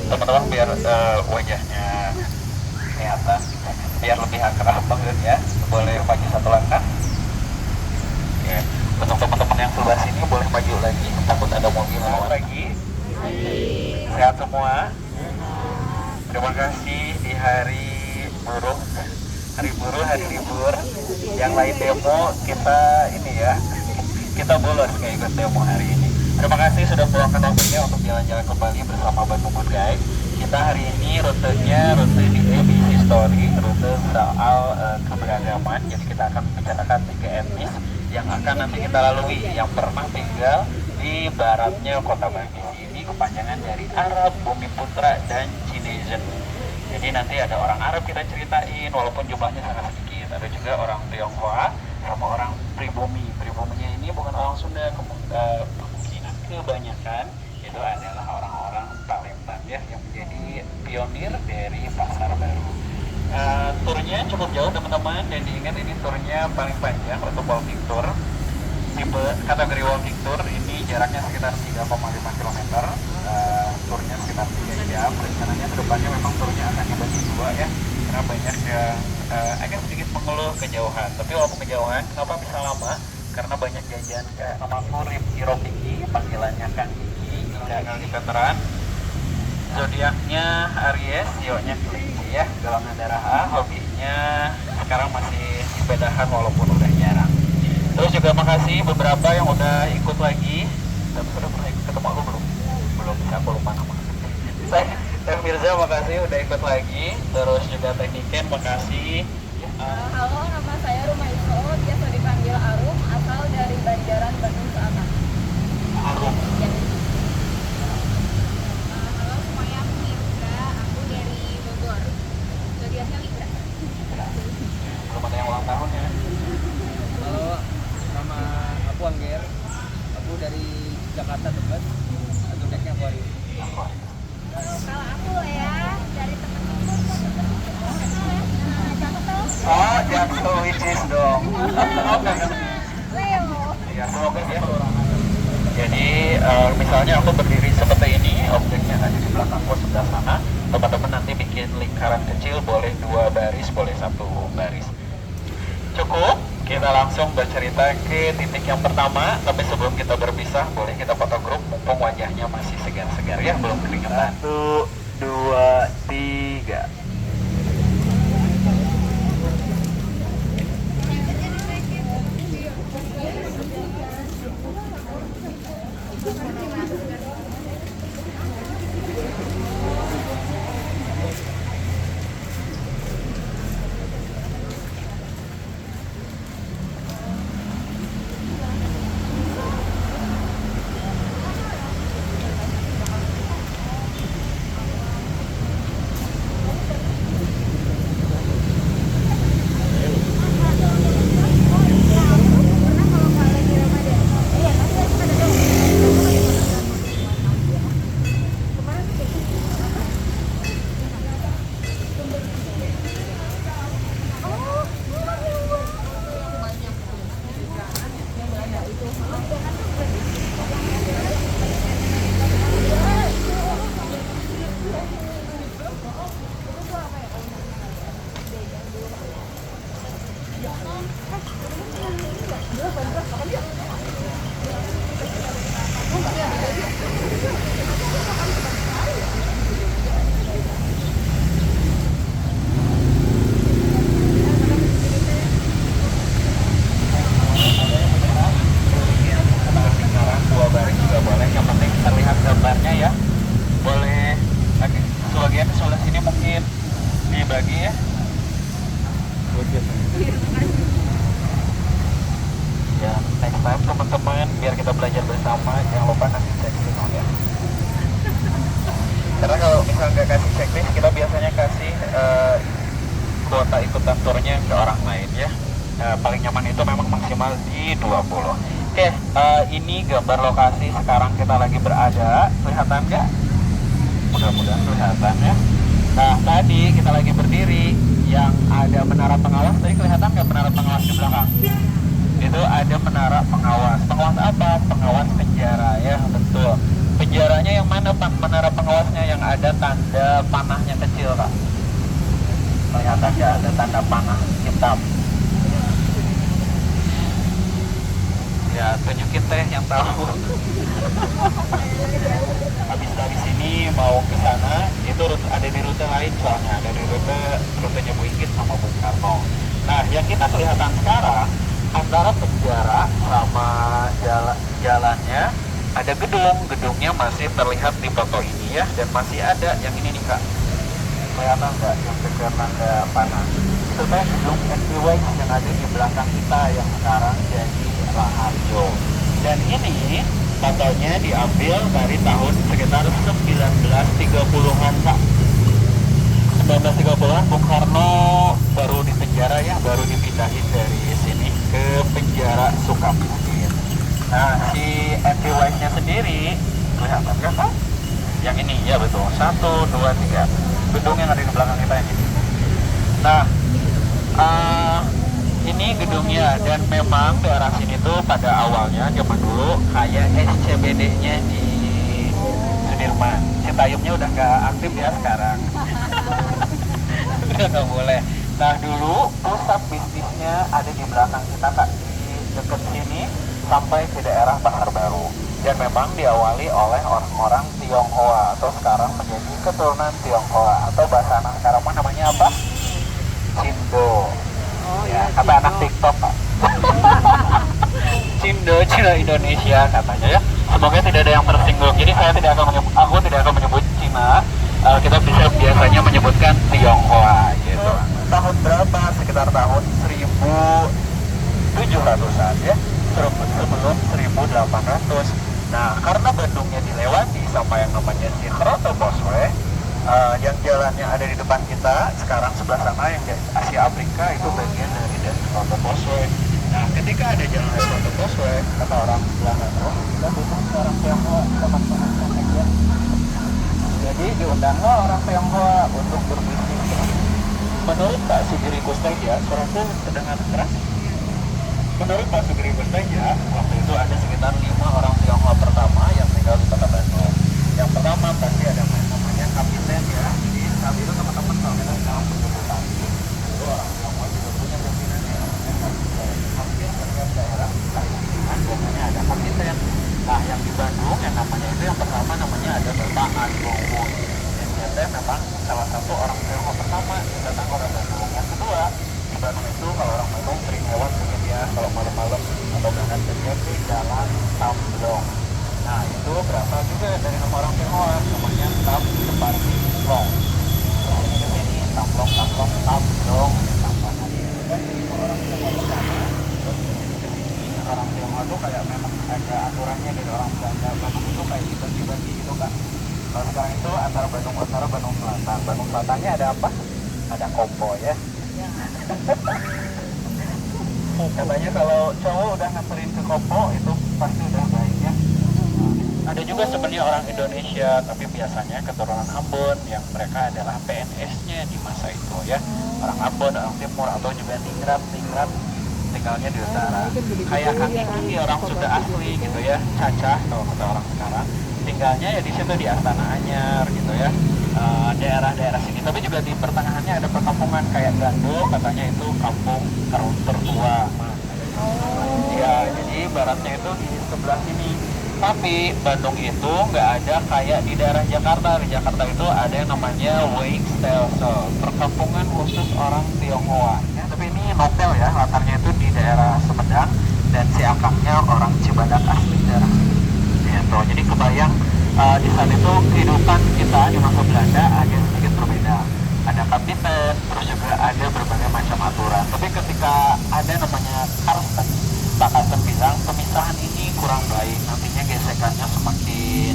teman-teman biar wajahnya kelihatan, biar lebih akrab banget ya. Boleh maju satu langkah. Oke. Untuk teman-teman yang sebelah sini boleh maju lagi, takut ada mobil lewat lagi. Sehat semua. Terima kasih di hari buruh, hari libur. Yang lain demo kita ini ya, kita bolos nggak ikut demo hari ini. Terima kasih sudah meluangkan waktunya untuk jalan-jalan kembali bersama Bandung Good Guide. Kita hari ini rutenya rute di ABC Story, rute soal keberagaman. Jadi kita akan membicarakan 3 etnis yang akan nanti kita lalui, yang pernah tinggal di baratnya kota Bangkis. Ini kepanjangan dari Arab, Bumi Putra, dan Cinesian. Jadi nanti ada orang Arab kita ceritain, walaupun jumlahnya sangat sedikit. Ada juga orang Tionghoa sama orang pribumi. Pribuminya ini bukan orang Sunda, kemungkinan kebanyakan itu adalah orang-orang Palembang ya, yang menjadi pionir dari pasar baru. Turnya cukup jauh teman-teman, dan diingat ini turnya paling panjang untuk walking tour. Tipe kategori walking tour ini jaraknya sekitar 3,5 km. Turnya sekitar 3 jam. Rencananya kedepannya memang turnya akan dibagi dua ya, karena banyak yang agak sedikit mengeluh kejauhan. Tapi walaupun kejauhan, kenapa bisa lama? Karena banyak jajan kayak namaku Rip Hiro Kiki, panggilannya Kang Kiki, Kiki veteran. Zodiaknya Aries, sionya kelinci ya, golongan darah A, hobinya sekarang masih sepedahan walaupun udah jarang. Terus juga makasih beberapa yang udah ikut lagi. Tapi sudah pernah ikut ketemu aku belum? Belum, bisa aku lupa nama. Teh Mirza makasih udah ikut lagi. Terus juga Teh Niken makasih. Halo, nama saya Rumaiso, biasa dipanggil Arum, asal dari Banjaran, Bandung Selatan. Arum. Ya. Halo semuanya, aku Mirza, aku dari Bogor. Zodiaknya Libra. Belum ada yang ulang tahun ya. Halo, nama aku Angger. Aku dari Jakarta Tebet. Zodiaknya Aquarius. Kalau aku ya, dari temen-temen. Oh, Jakso Wicis dong. Oke kan? Leo. Ya, semoga dia jadi misalnya aku berdiri seperti ini, objeknya ada di belakangku sebelah sana. Teman-teman nanti bikin lingkaran kecil, boleh 2 baris, boleh 1 baris. Cukup, kita langsung bercerita ke titik yang pertama. Tapi sebelum kita berpisah, boleh kita foto grup, mumpung wajahnya masih segar-segar ya, belum keringetan. 1, 2, 3. teman-teman, biar kita belajar bersama. Jangan lupa kasih checklist ya. Karena kalau misalnya nggak kasih checklist, kita biasanya kasih kuota ikutan turnya ke orang lain ya. Paling nyaman itu memang maksimal di 20. Oke, ini gambar lokasi sekarang kita lagi berada. Kelihatan nggak? Mudah-mudahan kelihatan ya. Nah, tadi kita lagi berdiri, yang ada menara pengawas. Tadi kelihatan nggak menara pengawas di belakang? Itu ada menara pengawas. Pengawas apa? Pengawas penjara ya, betul. Penjaranya yang mana Pak? Menara pengawasnya yang ada tanda panahnya kecil Kak. Kelihatan nggak ada tanda panah hitam? Ya tunjukin teh yang tahu. Habis dari sini mau ke sana itu ada di rute lain, soalnya ada di rutenya Bu Inggit sama Bung Karno. Nah yang kita kelihatan sekarang antara penjara sama jalannya ada gedungnya masih terlihat di foto ini ya, dan masih ada yang ini nih Kak, kelihatan nggak yang dekat tanda panah itu teh gedung NBW yang ada di belakang kita yang sekarang jadi Raharjo. Dan ini fotonya diambil dari tahun sekitar 1930-an Kak. 1930-an Bung Karno baru di penjara ya, baru dipindahin dari sini ke penjara Sukamiskin. Nah si entry wise-nya sendiri kelihatan nggak Kak? Yang ini ya betul, 1, 2, 3 gedung yang ada di belakang kita ini. Nah ini gedungnya, dan memang daerah sini tuh pada awalnya zaman dulu kayak SCBD-nya di Sudirman. Citayamnya udah nggak aktif ya sekarang. Udah nggak boleh. Nah dulu pusat bisnisnya ada di belakang kita Kak, di dekat sini sampai ke daerah Pasar Baru. Dan memang diawali oleh orang-orang Tionghoa atau sekarang menjadi keturunan Tionghoa, atau bahasa anak sekarang namanya apa? Cindo. Ya, kata anak TikTok Pak. Cindo, Cina Indonesia katanya ya. Semoga tidak ada yang tersinggung. Jadi aku tidak akan menyebut Cina. Kita bisa biasanya menyebutkan Tionghoa gitu. Tahun berapa? Sekitar tahun 1700-an ya. Sebelum 1800. Nah, karena Bandungnya dilewati sama yang namanya Citroto Boswe, yang jalannya ada di depan kita sekarang sebelah sana yang Asia Afrika itu bagian dari Citroto Boswe. Nah ketika ada jalan Citroto Boswe, kata orang Belanda, kita butuh orang Tionghoa teman-teman ya. Jadi diundanglah orang Tionghoa untuk berbisnis. Menurut Pak Sugiri Kusteja, suaraku terdengar keras. Menurut Pak Sugiri Kusteja, waktu itu ada sekitar 5 orang Tionghoa pertama yang tinggal di Kota Bandung. Yang pertama pasti ada namanya kapiten ya. Jadi saat itu teman-teman kalau kita dalam penyebutan itu orang Tionghoa juga punya pimpinan ya, hampir setiap daerah biasanya ada kapiten. Nah yang di Bandung yang namanya itu yang pertama namanya ada Bapak Agung Wong. Dan dia memang salah satu orang Tionghoa pertama yang datang ke Kota Bandung. Yang kedua di Bandung itu kalau orang Bandung sering lewat mungkin ya kalau malam-malam atau berangkat kerja di Jalan Tamblong. Nah itu berasal juga dari nama orang Tionghoa, namanya Tam Separti Long. Ini ke sini Tamblong, Tamblong, Tamblong, Tamblong. Dan orang Tionghoa pertama, orang Tionghoa itu kayak memang ada aturannya dari orang Belanda. Bandung itu kayak dibagi-bagi gitu Kak. Kalau sekarang itu antara Bandung Utara, Bandung Selatan. Bandung Selatannya ada apa? Ada Kopo ya. Katanya kalau cowok udah nganterin ke Kopo itu pasti udah baik ya. Ada juga sebenarnya orang Indonesia, tapi biasanya keturunan Ambon yang mereka adalah PNS-nya di masa itu ya. Orang Ambon, orang Timur, atau juga Ningrat tinggalnya di utara. Kayak Kang Iki orang sudah asli gitu ya, Cacah kalau kata orang sekarang. Tinggalnya ya di situ di Astana Anyar gitu ya. Daerah-daerah sini, tapi juga di pertengahannya ada perkampungan kayak Gando, katanya itu kampung tertua. Ya, jadi baratnya itu di sebelah sini. Tapi Bandung itu nggak ada kayak di daerah Jakarta. Di Jakarta itu ada yang namanya Wijk-Stelsel, perkampungan khusus orang Tionghoa. Ya, tapi ini novel ya, latarnya itu di daerah Sumedang dan si akangnya orang Cibadak asli daerah sini. Gitu. Jadi kebayang di saat itu kehidupan kita di masa Belanda agak sedikit berbeda. Ada kapiten, terus juga ada berbagai macam aturan. Tapi ketika ada namanya Karsten, Pak Karsten bilang pemisahan ini kurang baik, nantinya gesekannya semakin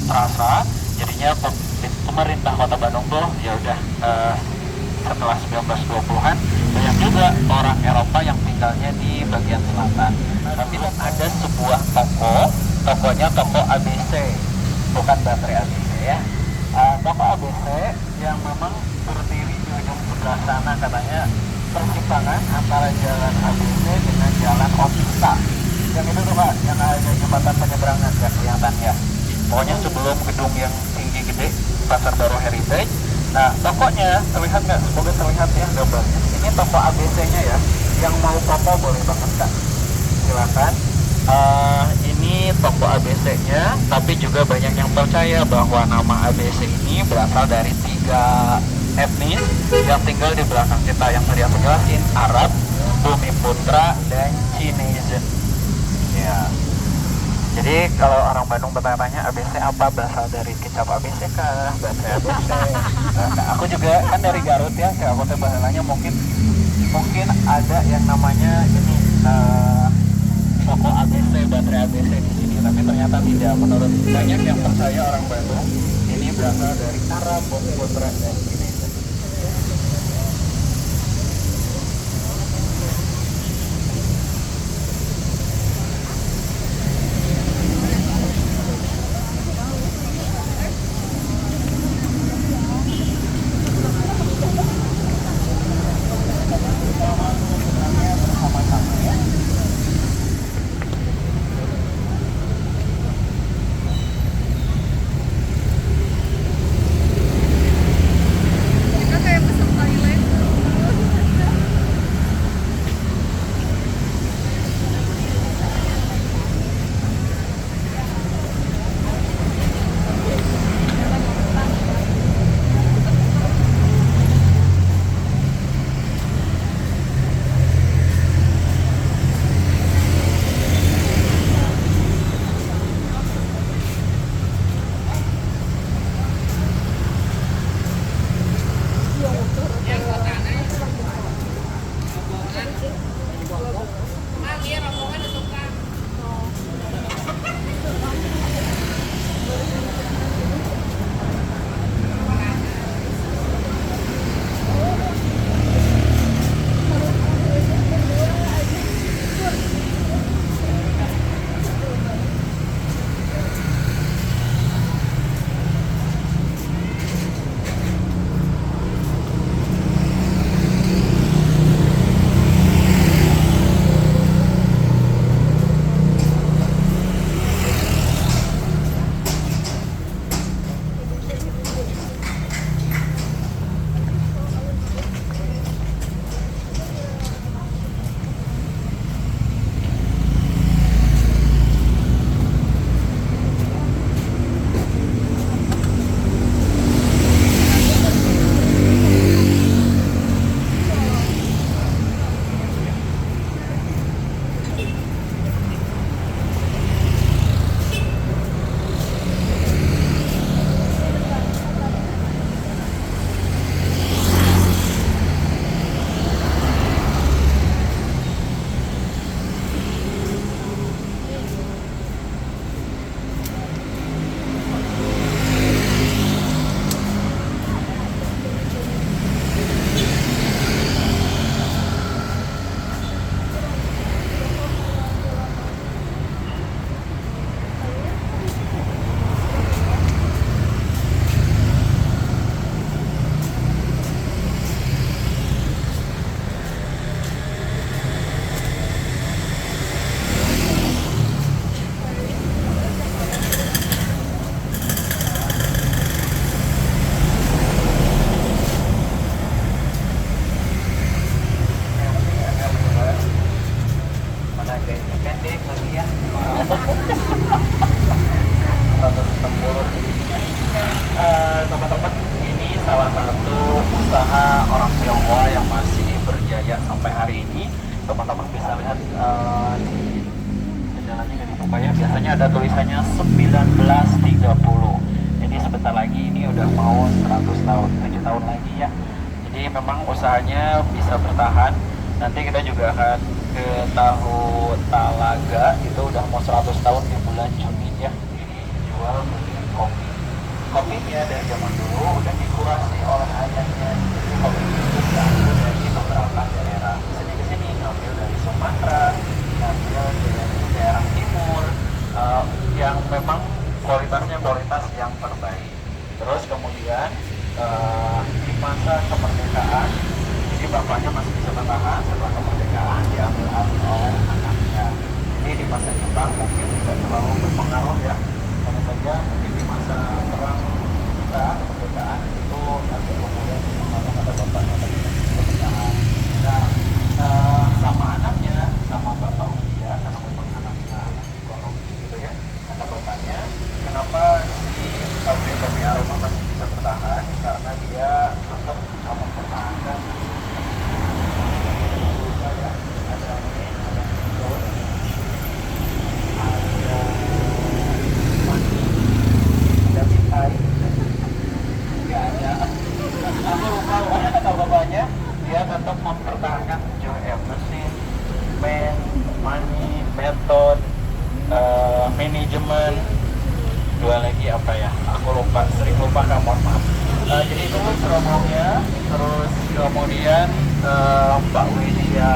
terasa. Jadinya pemerintah Kota Bandung tuh ya udah setelah 1920-an banyak juga orang Eropa yang tinggalnya di bagian selatan. Tapi ada sebuah tokonya toko ABC, bukan baterai ABC ya. Toko ABC yang memang berdiri di ujung sebelah sana, katanya persimpangan antara jalan ABC dengan jalan Otista. Yang itu tuh Pak, yang ada jembatan penyeberangan kan kelihatan ya. Pokoknya sebelum gedung yang tinggi Gede, Pasar Baru Heritage. Nah, tokonya terlihat nggak? Semoga terlihat ya gambarnya. Ini toko ABC-nya ya. Yang mau foto boleh banget Kak. Silakan. Ini toko ABC-nya, tapi juga banyak yang percaya bahwa nama ABC ini berasal dari 3 etnis yang tinggal di belakang kita, yang tadi aku jelasin, Arab, Bumi Putra, dan Chinese. Ya. Jadi kalau orang Bandung bertanya ABC apa, berasal dari kecap ABC kah, baterai ABC. Nah, aku juga kan dari Garut ya, kayak aku bahasanya mungkin ada yang namanya ini toko ABC, baterai ABC di sini, tapi ternyata tidak. Menurut banyak yang percaya orang Bandung, ini berasal dari Arab, Bumi Putra, dan Chinese. Kita kayak pesen Thailand. Teman-teman, ini salah satu usaha orang Tionghoa yang masih berjaya sampai hari ini. Teman-teman bisa lihat di jendelanya nggak dibuka ya. Biasanya ada tulisannya 1930. Jadi sebentar lagi ini udah mau 100 tahun, 7 tahun lagi ya. Jadi memang usahanya bisa bertahan. Nanti kita juga akan ke Tahu Talaga, itu udah mau 100 tahun di bulan Juni ya. Ini jual beli kopi. Kopinya dari zaman dulu udah dikurasi oleh ayahnya. Jadi kopi itu diambil dari beberapa daerah. Kesini ngambil dari Sumatera, ngambil dari daerah timur, yang memang kualitasnya kualitas yang terbaik. Terus kemudian di masa kemerdekaan, jadi bapaknya masih bisa bertahan. Setelah kemerdekaan diambil alih oleh anaknya. Jadi di masa Jepang mungkin tidak terlalu berpengaruh ya, karena saja mungkin di masa perang mempertahankan 7M mesin, man, money, method, manajemen, dua lagi apa ya, aku lupa, sering lupa, mohon maaf. Jadi itu promonya. Terus kemudian Mbak Widya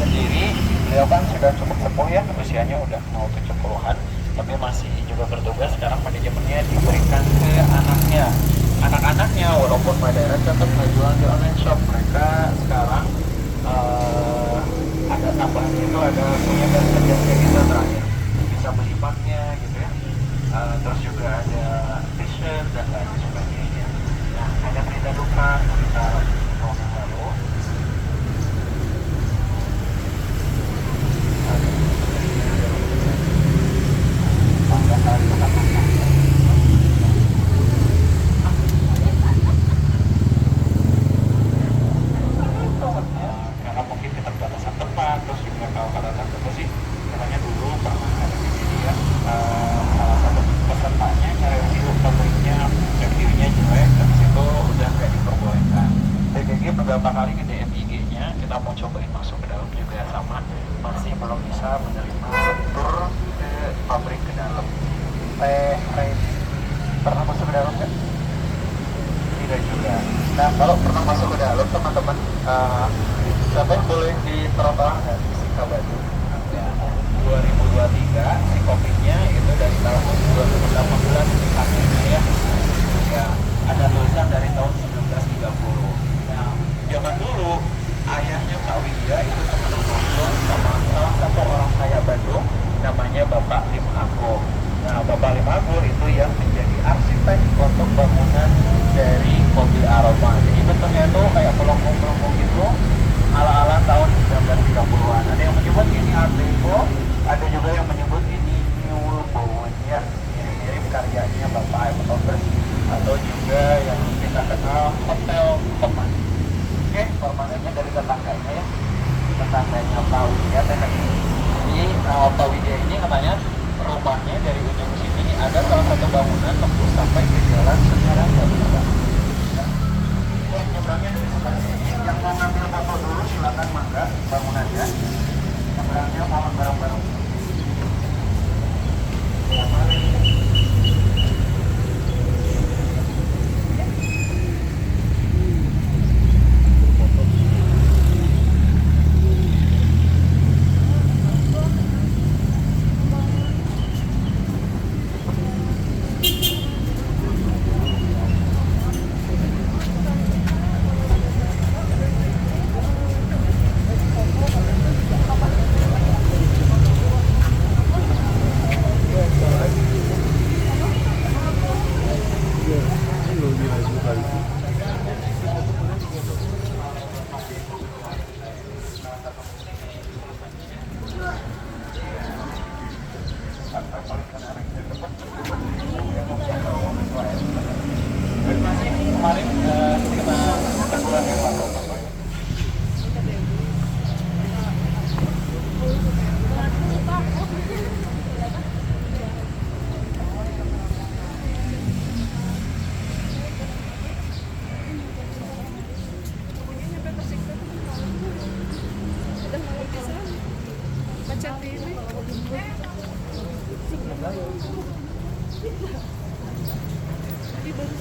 sendiri, beliau kan sudah cukup sepuh ya, usianya udah mau 70-an, tapi masih juga bertugas. Sekarang manajemennya diberikan ke anaknya. Anak-anaknya walaupun Mbak Dara tetap menjual di online shop, mereka sekarang ada tambahannya itu, ada punya jasa kita terakhir, bisa melibatnya gitu ya. Terus juga ada t-shirt dan lain sebagainya. Nah, ada berita duka kita tahun yang lalu. Karena mungkin keterbatasan tempat, terus juga kalau datang ke sih, katanya dulu pernah ada kejadian salah satu pesertanya nge-review pabriknya, reviewnya jelek, habis itu udah nggak diperbolehkan. PGG beberapa kali ke DM IG-nya, kita mau cobain masuk ke dalam juga sama, masih belum bisa menerima tur ke pabrik ke dalam. Pernah masuk ke dalam kan? Tidak juga. Nah, kalau pernah masuk ke dalam teman-teman, siapa yang boleh diterapkan nggak di Singkabadu? 2023 si COVID-nya itu dari tahun 2018 akhirnya ya. Ya, ada tulisan dari tahun 1930. Nah, zaman dulu ayahnya Kak Widya itu teman nongkrong sama salah satu orang kaya Bandung, namanya Bapak Lim Agung. Nah, Bapak Lim Agung itu yang menjadi arsitek untuk bangunan dari mobil Aroma. Jadi bentuknya itu kayak melengkung-melengkung gitu, ala-ala tahun 1930-an. Ada yang menyebut ini Art Deco, ada juga yang menyebut ini New Bowen ya, mirip-mirip karyanya Bapak Ivan Roberts, atau juga yang kita kenal Hotel Homan. Oke, formatnya dari tetangganya ya, tetangganya Pak Widya tadi. Jadi Pak Widya ini katanya rumahnya dari ujung sini ada salah satu bangunan tembus sampai ke jalan sekarang nggak bisa. Nyebrangnya dari sebelah sini. Yang mau ngambil foto dulu silakan, mangga bangunannya. Nyebrangnya mohon bareng-bareng. Kemarin sekitar sebulan yang lalu. Macet ini. Ini baru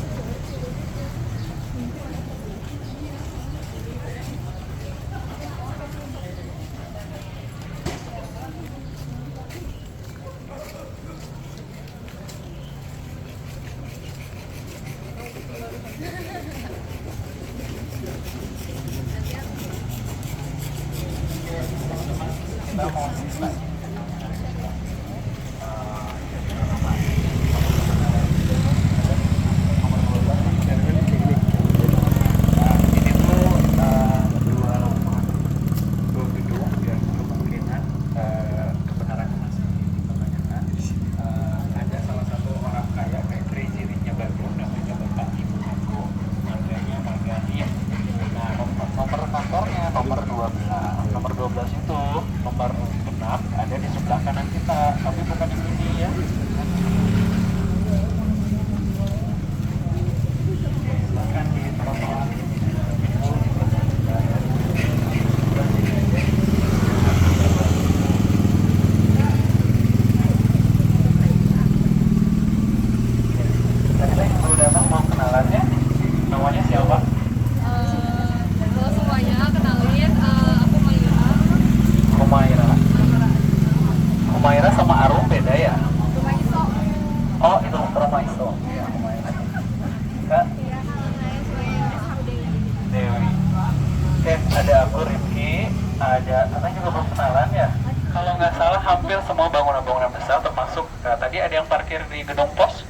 ada, katanya juga belum kenalan ya. Kalau nggak salah hampir semua bangunan-bangunan besar termasuk tadi ada yang parkir di gedung pos.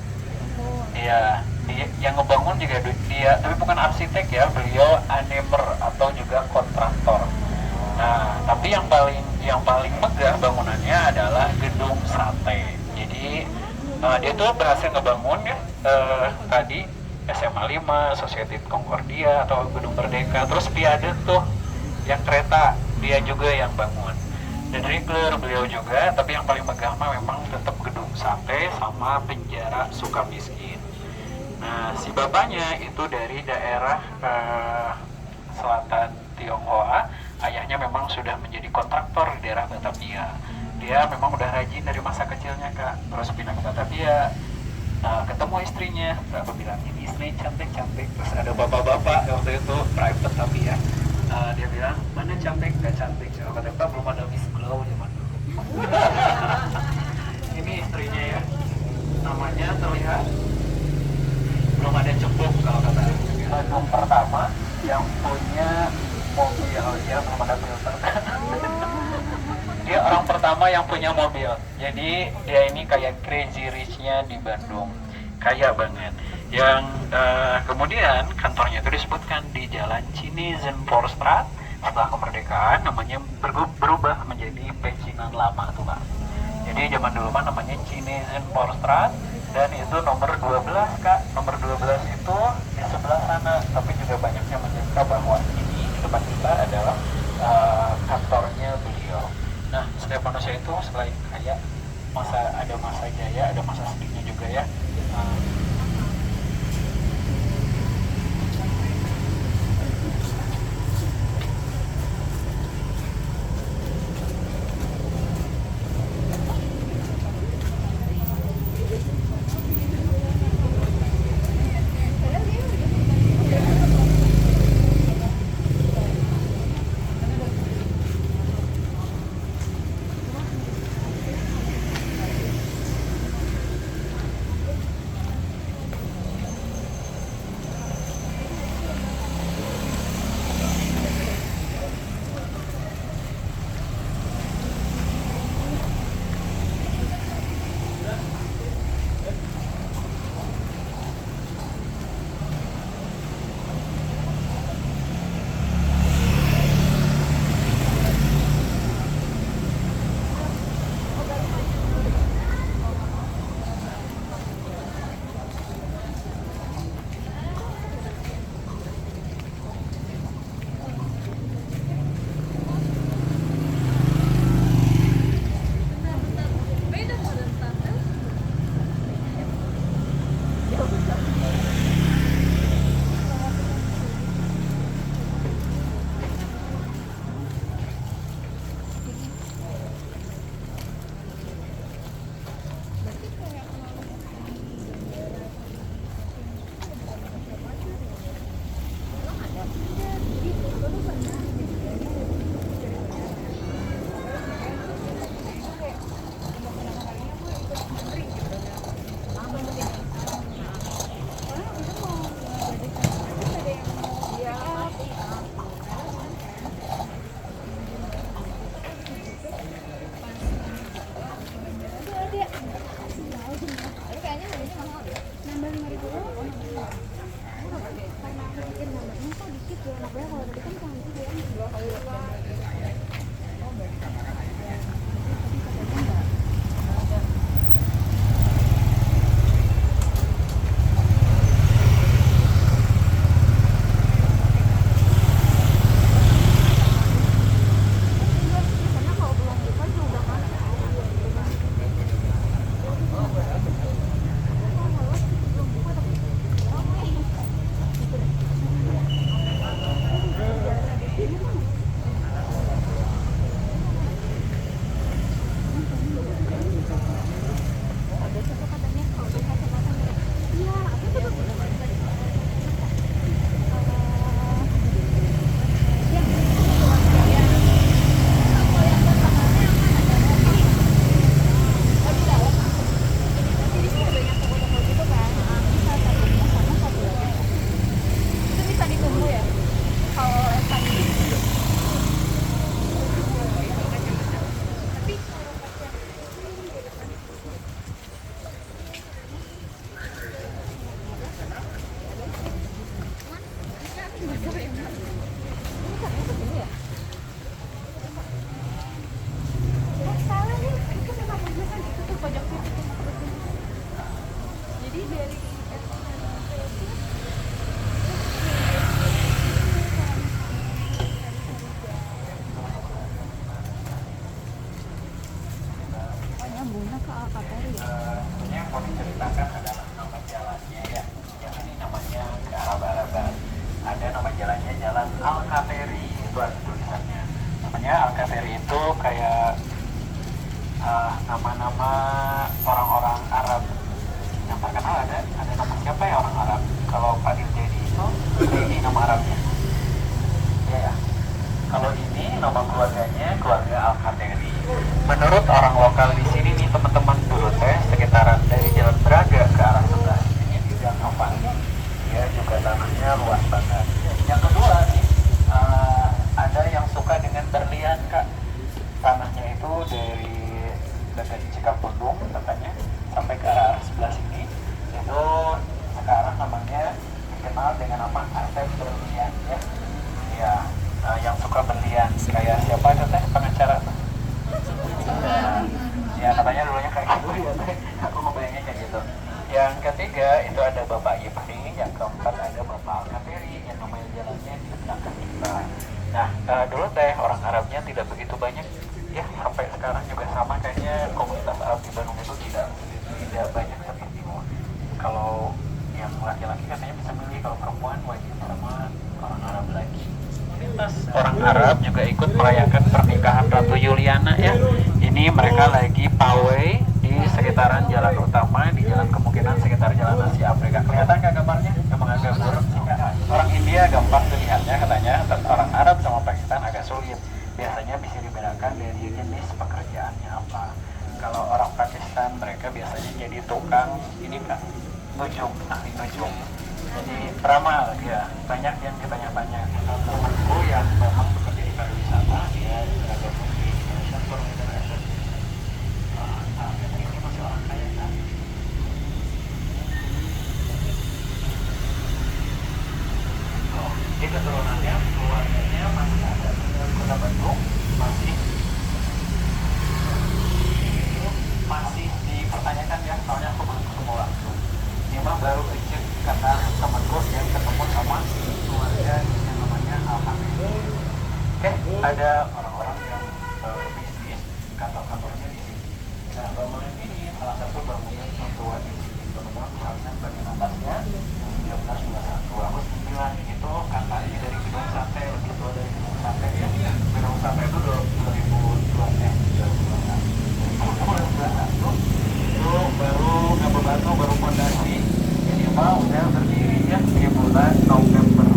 Iya, yang ngebangun juga dia, tapi bukan arsitek ya, beliau anemer atau juga kontraktor. Nah, tapi yang paling megah bangunannya adalah gedung sate. Jadi dia tuh berhasil ngebangun ya tadi SMA 5, Society Concordia atau Gedung Merdeka, terus Piade tuh yang kereta dia juga yang bangun. Dan Rickler beliau juga, tapi yang paling megah mah memang tetap gedung sate sama penjara Sukamiskin. Nah, si bapaknya itu dari daerah selatan Tionghoa, ayahnya memang sudah menjadi kontraktor di daerah Batavia. Dia memang udah rajin dari masa kecilnya kak, terus pindah ke Batavia. Ketemu istrinya, aku bilang ini istri cantik-cantik, terus ada bapak-bapak waktu itu private tapi ya. Dia bilang mana cantik gak cantik, saya kata pak belum ada Miss Glow zaman dulu. Ini istrinya ya, namanya terlihat belum ada cepuk kalau kata Bandung pertama yang punya mobil ya belum ada filter. Dia orang pertama yang punya mobil, jadi dia ini kayak crazy rich-nya di Bandung, kaya banget. Yang kemudian kantornya itu disebutkan di Jalan Cinizenpoorstraat. Setelah kemerdekaan namanya berubah menjadi Pecinan Lama tuh Pak. Jadi zaman dulu mah namanya Cinizenpoorstraat dan itu nomor 12 Kak. Nomor 12 itu di sebelah sana, tapi juga banyak yang menyangka bahwa ini di depan kita adalah kantornya beliau. Nah, setiap manusia itu selain kaya, ada masa jaya, ada masa sedihnya juga ya. Salah nih, itu memang bagusan itu tuh pojok situ tuh. Jadi dari nyambungnya ke Alkateri ya. Ini yang mau diceritakan adalah nama jalannya ya. Yang ini namanya ke arah Balaban. Ada nama jalannya Jalan Alkateri, itu ada tulisannya. Namanya Alkateri itu kayak nama-nama orang-orang Arab yang terkenal. Ada nama siapa ya orang Arab? Kalau Fadil Jadi itu ini nama Arabnya. Iya ya. Kalau ini nama keluarganya keluarga Alkateri. Menurut orang lokal di sini nih teman-teman dulu teh sekitaran dari Jalan Braga ke arah sebelah ini juga aman. Ya juga tanahnya luas banget. Yang kedua nih ada yang suka dengan berlian kak. Tanahnya itu dari dekat Cikapundung katanya sampai ke arah sebelah sini itu sekarang namanya dikenal dengan nama Asep Berlian ya. Ya yang suka berlian kayak siapa itu teh pengacara tuh. Ya katanya dulunya kayak gitu ya teh. Aku ngebayangnya kayak gitu. Yang ketiga itu ada Bapak Ipri, yang keempat ada Bapak Alkateri yang namanya jalannya di belakang kita. Nah dulu teh orang Arabnya tidak begitu banyak ya, sampai sekarang juga sama kayaknya komunitas Arab di Bandung itu tidak banyak seperti itu. Kalau yang laki-laki katanya bisa milih, kalau perempuan wajib sama orang Arab lagi. Komunitas orang Arab juga ikut merayakan pernikahan Ratu Juliana ya. Ini mereka lagi pawai di sekitaran jalan utama, di jalan kemungkinan sekitar jalan Asia Afrika. Kelihatan nggak gambarnya? Emang agak buruk sih Kak. Orang India gampang dilihatnya katanya, tapi orang Arab sama Pakistan agak sulit. Biasanya bisa dibedakan dari jenis pekerjaannya apa. Kalau orang Pakistan mereka biasanya jadi tukang ini Kak, nujum, ahli nujum. Jadi peramal ya, banyak yang ditanya-tanya. Temanku yang memang bekerja di pariwisata, dia gabung di Indonesian Tourism Association. Ini masih orang kaya kan? Di keturunannya, keluarganya masih ada di Kota Bandung, masih dipertanyakan ya, soalnya aku belum ketemu langsung. Ini mah baru dicek kata temanku yang ketemu sama keluarga yang namanya Alhamdulillah. Oke, ada orang-orang yang bisnis kantor-kantornya di sini. Nah, bangunan ini salah satu bangunan tertua di sini. Teman-teman misalnya bagian atasnya 1921 aku 9 itu katanya dari gedung sate, lebih tua dari gedung sate ya. Gedung sate itu 2021 itu baru Gabah Batu, baru fondasi. Ini mah udah berdirinya di bulan November.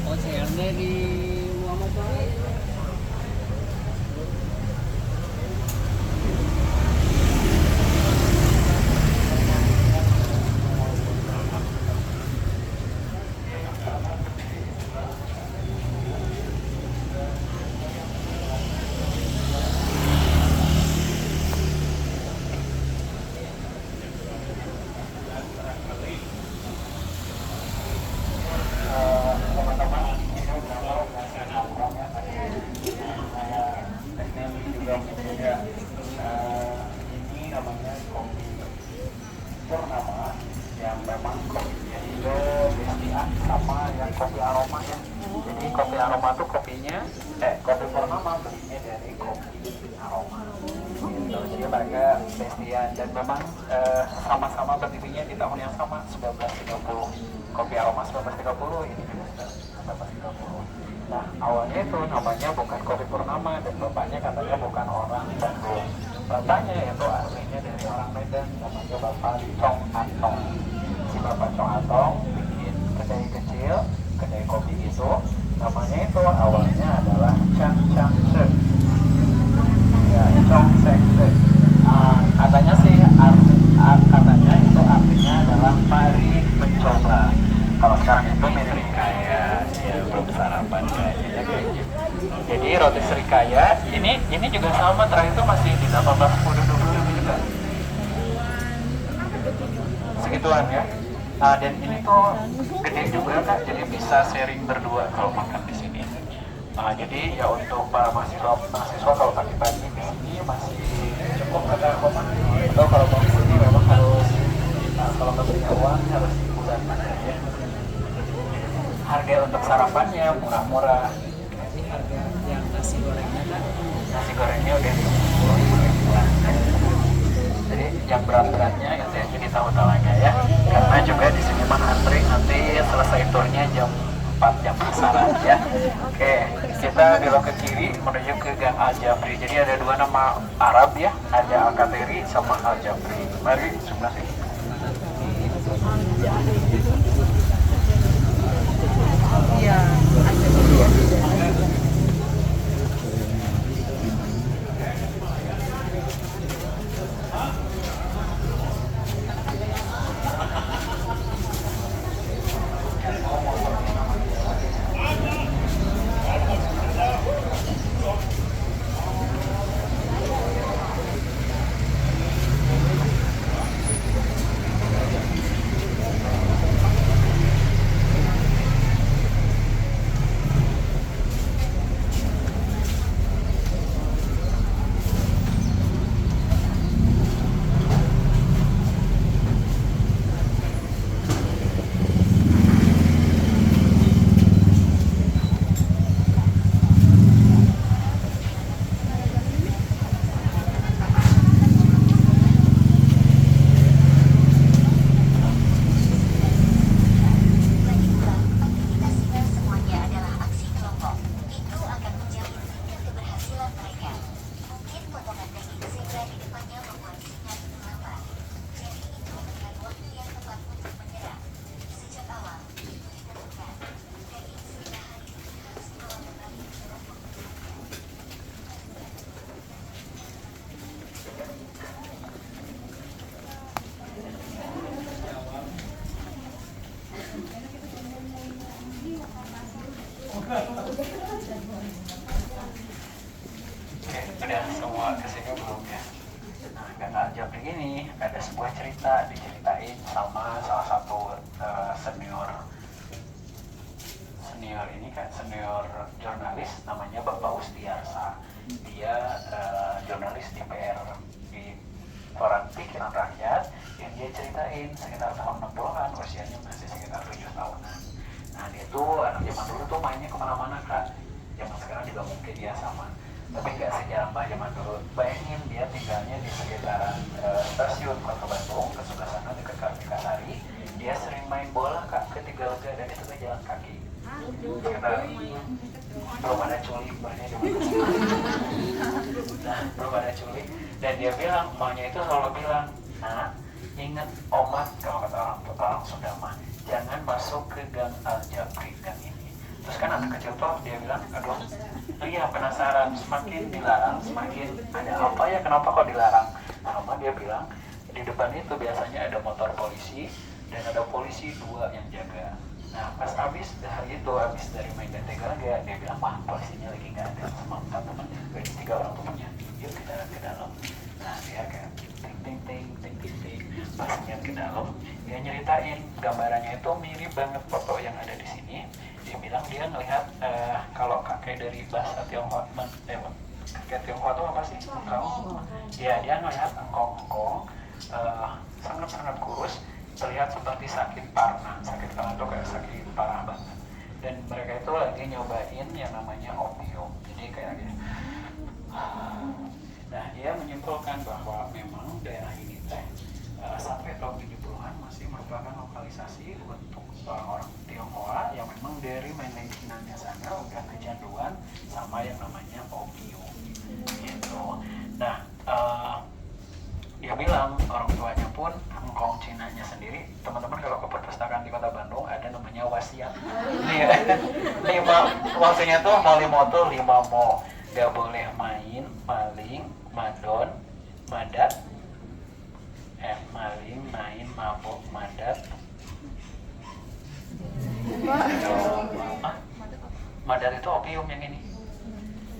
Oh, CRD di Muhammad Bang. Teman-teman ini udah nongkrongnya tadi saya teknik juga punya ini namanya kopi Purnama yang memang kopinya itu beda sama yang kopi aroma ya. Jadi kopi aroma tuh kopinya kopi Purnama belinya dari kopi aroma. Jadi mereka bestian dan memang sama-sama berdirinya di tahun yang sama 1930. Kopi aroma 1930 ini juga 1930. Nah awalnya itu namanya bukan kopi Purnama dan bapaknya katanya bukan orang Bandung. Bapaknya itu aslinya dari orang Medan, namanya Bapak Chong Atong. Si Bapak Chong Atong bikin kedai kecil, kedai kopi itu namanya itu awalnya adalah Chang Chang Se. Ya, Chong Chang Se. Katanya sih katanya itu artinya adalah mari mencoba. Kalau sekarang itu mirip kayak ya belum kaya. Ini juga sama, terakhir itu masih di 18, 10, 20 juga. Segituan ya. Nah, dan ini tuh gede juga Kak, jadi bisa sharing berdua kalau makan di sini. Nah, jadi ya untuk para mahasiswa kalau pagi-pagi di sini masih cukup ada koma. Atau kalau mau ke sini memang harus kalau nggak punya uang harus bulan ya. Harga untuk sarapannya murah-murah. Berarti harga yang nasi gorengnya kan Nasi gorengnya udah 10.000 lah. Jadi yang berat-beratnya itu yang jadi tahu talanya ya. Karena juga di sini mah antri nanti selesai turnya jam 4 jam pasaran ya. Oke, kita belok ke kiri menuju ke Gang Al Jabri. Jadi ada dua nama Arab ya, ada Al Kateri sama Al Jabri. Mari sebelah sini. Oke, udah semua kesini belum ya? Nah, Gang Al Jabri ini ada sebuah cerita diceritain sama salah satu senior ini kan senior jurnalis namanya Bapak Ustiarsa. Dia jurnalis di PR di koran Pikiran Rakyat yang dia ceritain sekitar tahun 60-an, usianya masih sekitar 7 tahunan. Nah, dia tuh anak zaman dulu tuh mainnya kemana-mana Kak. Zaman sekarang juga mungkin ya sama, tapi nggak sejarah zaman dulu. Bayangin dia tinggalnya di sekitaran stasiun Kota Bandung, ke sebelah sana dekat Kartikasari. Dia sering main bola Kak ke Tigalega dan itu ke jalan kaki. Sekitar belum ada culik, nah belum ada culik. Dan dia bilang, maunya itu selalu bilang, nah ingat omat kalau kata orang Sunda mah, jangan masuk ke Gang Al Jabri gang ini. Terus kan anak kecil tuh dia bilang, aduh iya penasaran, semakin dilarang semakin ada apa ya, kenapa kok dilarang. Sama dia bilang di depan itu biasanya ada motor polisi dan ada polisi 2 yang jaga. Nah pas habis hari itu habis dari main dan Tigalega, dia bilang wah polisinya lagi nggak ada sama 4 temannya, 3 orang temannya, yuk kita ke dalam. Nah dia kayak ting. Pasnya ke dalam, dia nyeritain gambarannya itu mirip banget foto yang ada di sini. Dia bilang dia ngelihat kalau kakek dari bahasa Tionghoa, kakek Tionghoa itu apa sih? Engkong. Ya dia ngelihat engkong sangat kurus, terlihat seperti sakit parah. Sakit parah itu kayak sakit parah banget. Dan mereka itu lagi nyobain yang namanya opium. Jadi kayak gitu. Nah dia menyimpulkan bahwa memang daerah ini teh sampai tahun 70-an masih merupakan lokalisasi untuk orang Tionghoa yang memang dari mainland Chinanya sana udah kecanduan sama yang namanya opium gitu. Nah dia bilang orang tuanya pun engkong Cinanya sendiri. Teman-teman kalau ke perpustakaan di Kota Bandung ada namanya wasiat. Lima waktunya tuh malimoto 5 mo, gak boleh main, maling, madon, madat, maling, main, mabuk, madat. Madat itu opium yang ini.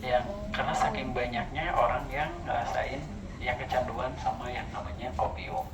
yang karena saking banyaknya orang yang ngerasain yang kecanduan sama yang namanya opium.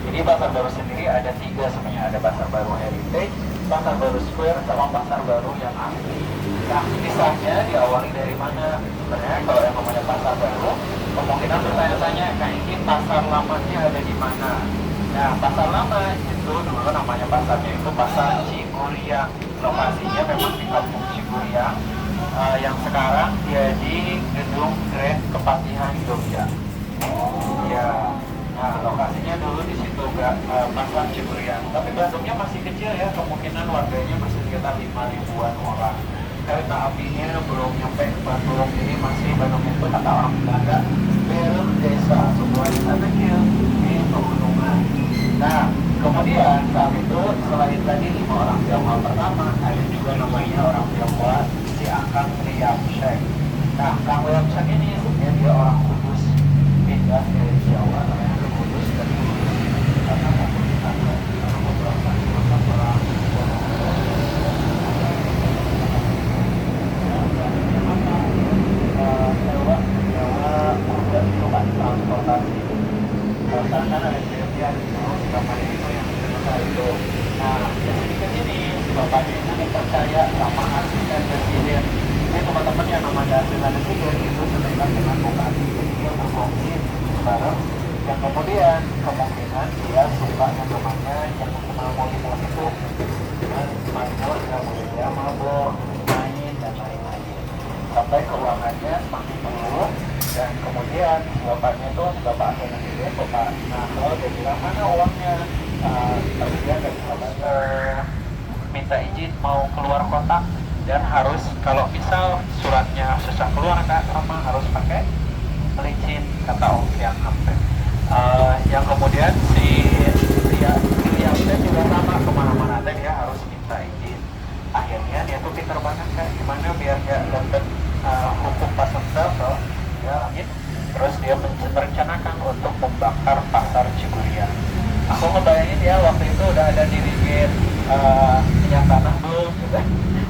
Jadi pasar baru sendiri ada 3 sebenarnya, ada pasar baru heritage, pasar baru square, sama pasar baru yang asli. Nah, kisahnya diawali dari mana? Sebenarnya kalau yang namanya pasar baru, kemungkinan bertanya-tanya, kayak ini pasar lamanya ada di mana? Nah, pasar lama itu dulu namanya pasarnya itu pasar Ciburiang. Lokasinya memang di kampung Ciburiang, yang sekarang dia di gedung Grand Kepatihan Jogja. Ya, nah lokasinya dulu di situ pasar Ciburiang. Tapi Bandungnya masih kecil ya, kemungkinan warganya masih sekitar 5.000-an orang. Kereta apinya belum nyampe ke Bandung, ini masih Bandung itu kata orang Belanda, belum desa, sebuah desa kecil di pegunungan. Nah, kemudian saat itu selain tadi 5 orang Tionghoa pertama, ada juga namanya orang Tionghoa si Kang Liam Shek. Nah, Kang Liam Shek ini sebenarnya dia orang Kudus, pindah dari Jawa namanya ke Kudus, dan Kudus karena komunitas karena beberapa orang transportasi karena ada kejadian di kamar itu yang besar itu. Nah, jadi ke sini bapaknya itu dipercaya sama asisten presiden. Ini teman-teman yang namanya asisten presiden itu sedekat dengan bupati, jadi dia berfungsi bareng. Dan kemudian kemungkinan dia suka yang namanya yang mengenal mobil itu dengan mabur, kemudian dia mabur, main dan lain-lain. Sampai keuangannya semakin menurun. Dan kemudian bapaknya itu bapak asisten presiden, bapak Nahol, dia bilang mana uangnya? Tapi dia nggak bisa minta izin mau keluar kota dan harus kalau misal suratnya susah keluar kak sama harus pakai licin kata Om yang sampai yang kemudian si dia juga sama kemana-mana dia harus minta izin. Akhirnya dia tuh pinter banget kan gimana biar dia dapat hukum pasar ya langit. Terus dia merencanakan untuk membakar pasar Ciburiang. Aku ngebayangin ya waktu itu udah ada dirigir minyak tanah belum gitu.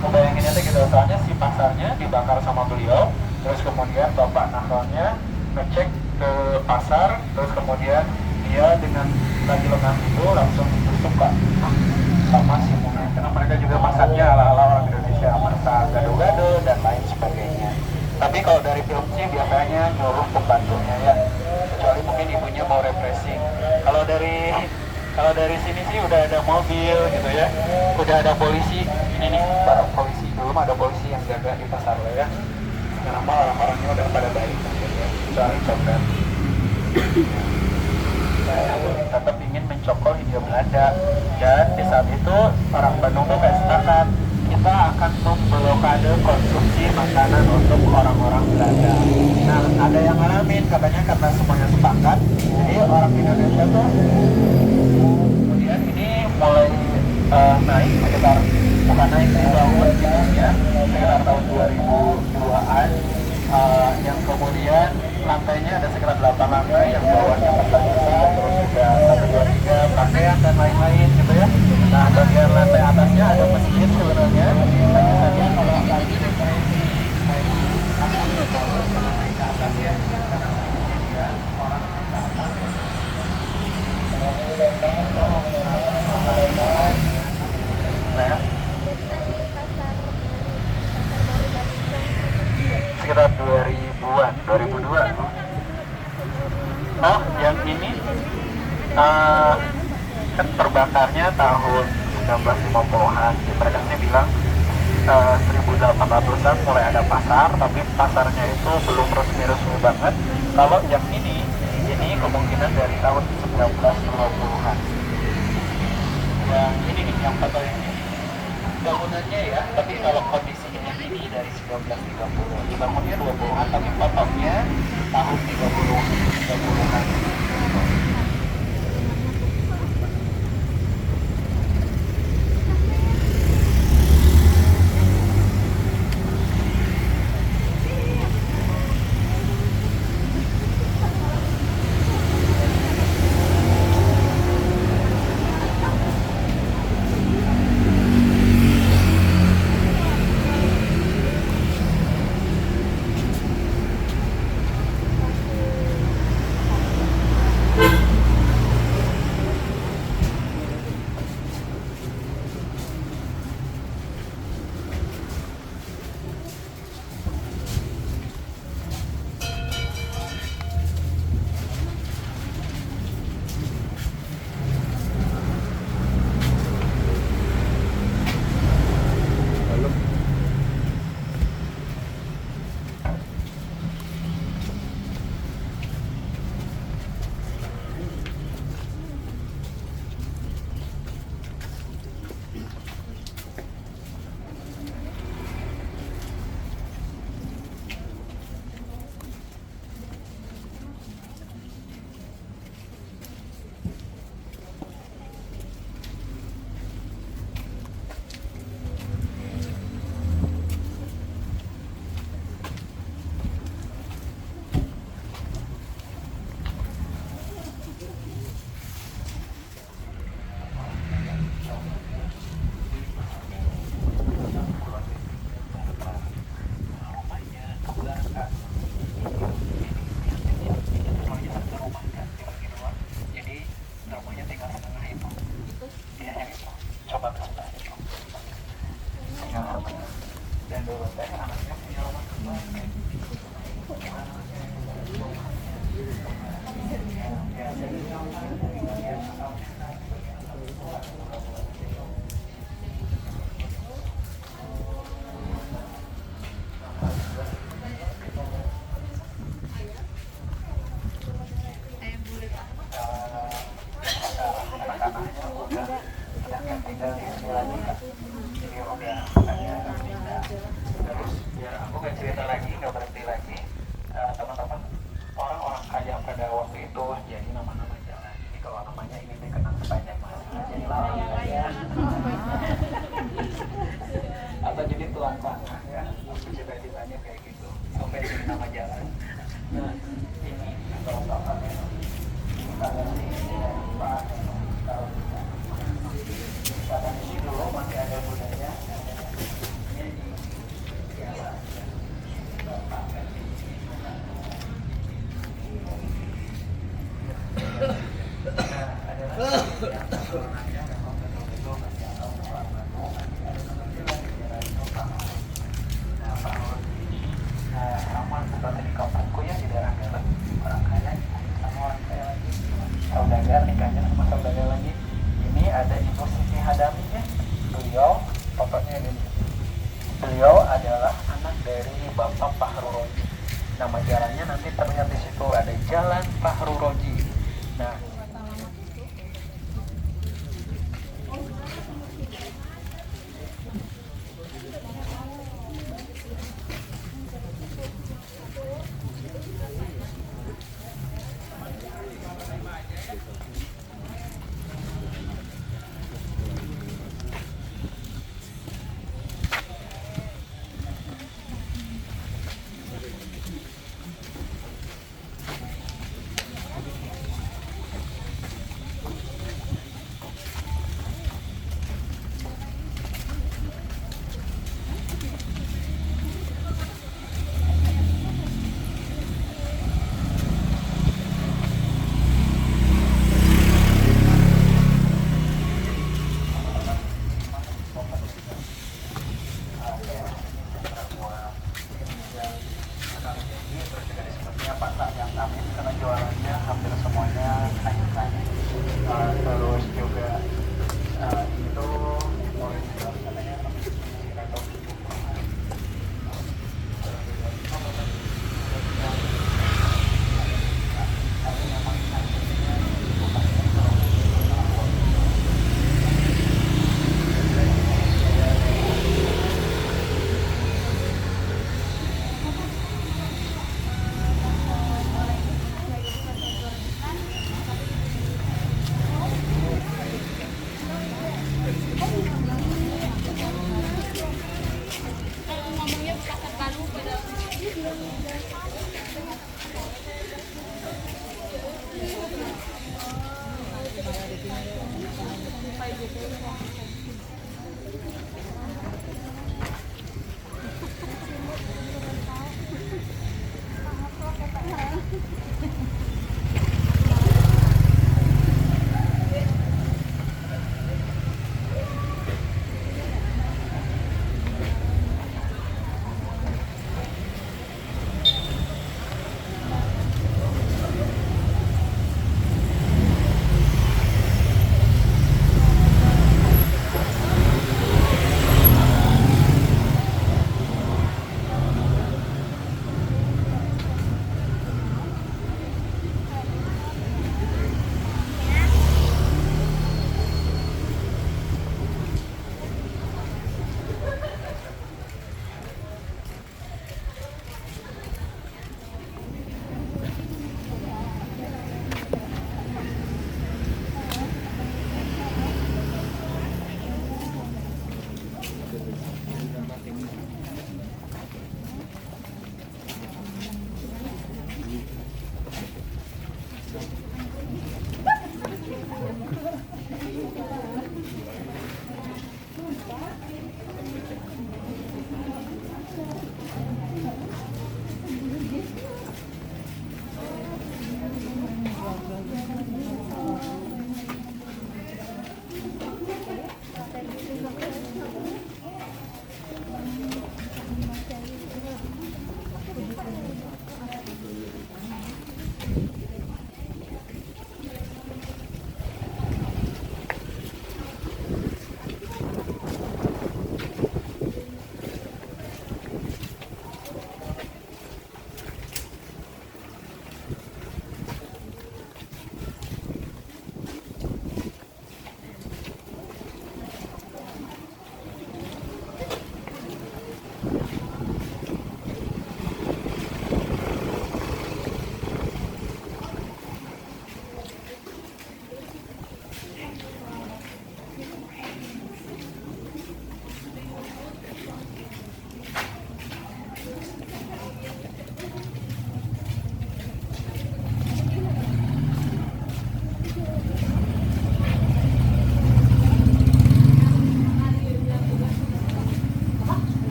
Ngebayanginnya tuh gitu, soalnya si pasarnya dibakar sama beliau. Terus kemudian bapak Nahrolnya ngecek ke pasar. Terus kemudian dia dengan lagi lengan itu langsung ditusuk kak sama si Munah. Karena mereka juga masaknya ala-ala orang Indonesia, masak gado-gado dan lain sebagainya. Tapi kalau dari film sih biasanya nyuruh pembantunya ya, kecuali mungkin ibunya mau refreshing. Kalau dari sini sih udah ada mobil gitu ya, udah ada polisi. Ini nih barang polisi, dulu ada polisi yang jaga di pasar ya. Sekarang mah orang-orangnya udah pada baik gitu ya, kecuali copet. Saya tetap ingin mencokol Hindia Belanda dan di saat itu orang Bandung tuh kayak sepakat kita akan memblokir blokade konsumsi makanan untuk orang-orang Belanda. Nah, ada yang ngalamin katanya karena semuanya sepakat, jadi orang Indonesia tuh kemudian ini mulai naik sekitar bukan naik sih tahun ya sekitar tahun 2002-an, yang kemudian lantainya ada sekitar 8 lantai, yang bawahnya pertanian, terus juga 1, 2, 3 pakaian dan lain-lain gitu ya. Nah, bagian lantai atasnya ada masjid sebenarnya. Nah, biasanya kalau lagi naik ke atas ya, karena masjidnya orang ke atas. Nah, sekitar 2000-an, 2002. Oh, yang ini kan terbakarnya tahun 1950-an. Mereka sih bilang 1800-an mulai ada pasar, tapi pasarnya itu belum resmi-resmi banget. Kalau yang ini kemungkinan dari tahun 1920-an. Yang ini nih, yang foto ini bangunannya ya, tapi kalau kondisinya ini dari 1930, dibangunnya 20-an, tapi fotonya tahun 30-an. Saudagar nikahnya sama saudagar lagi. Ini ada Ibu Siti Hadaminya. Beliau fotonya ini. Beliau adalah anak dari Bapak Fahru Roji. Nama jalannya nanti terlihat di situ, ada Jalan Fahru Roji. Nah,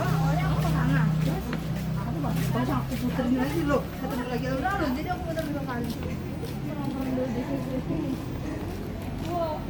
Awalnya aku ke sana. Terus aku masih aku puterin lagi loh. Satu lagi udah loh. Jadi aku muter dua kali. Nongkrong dulu di sini. Wow.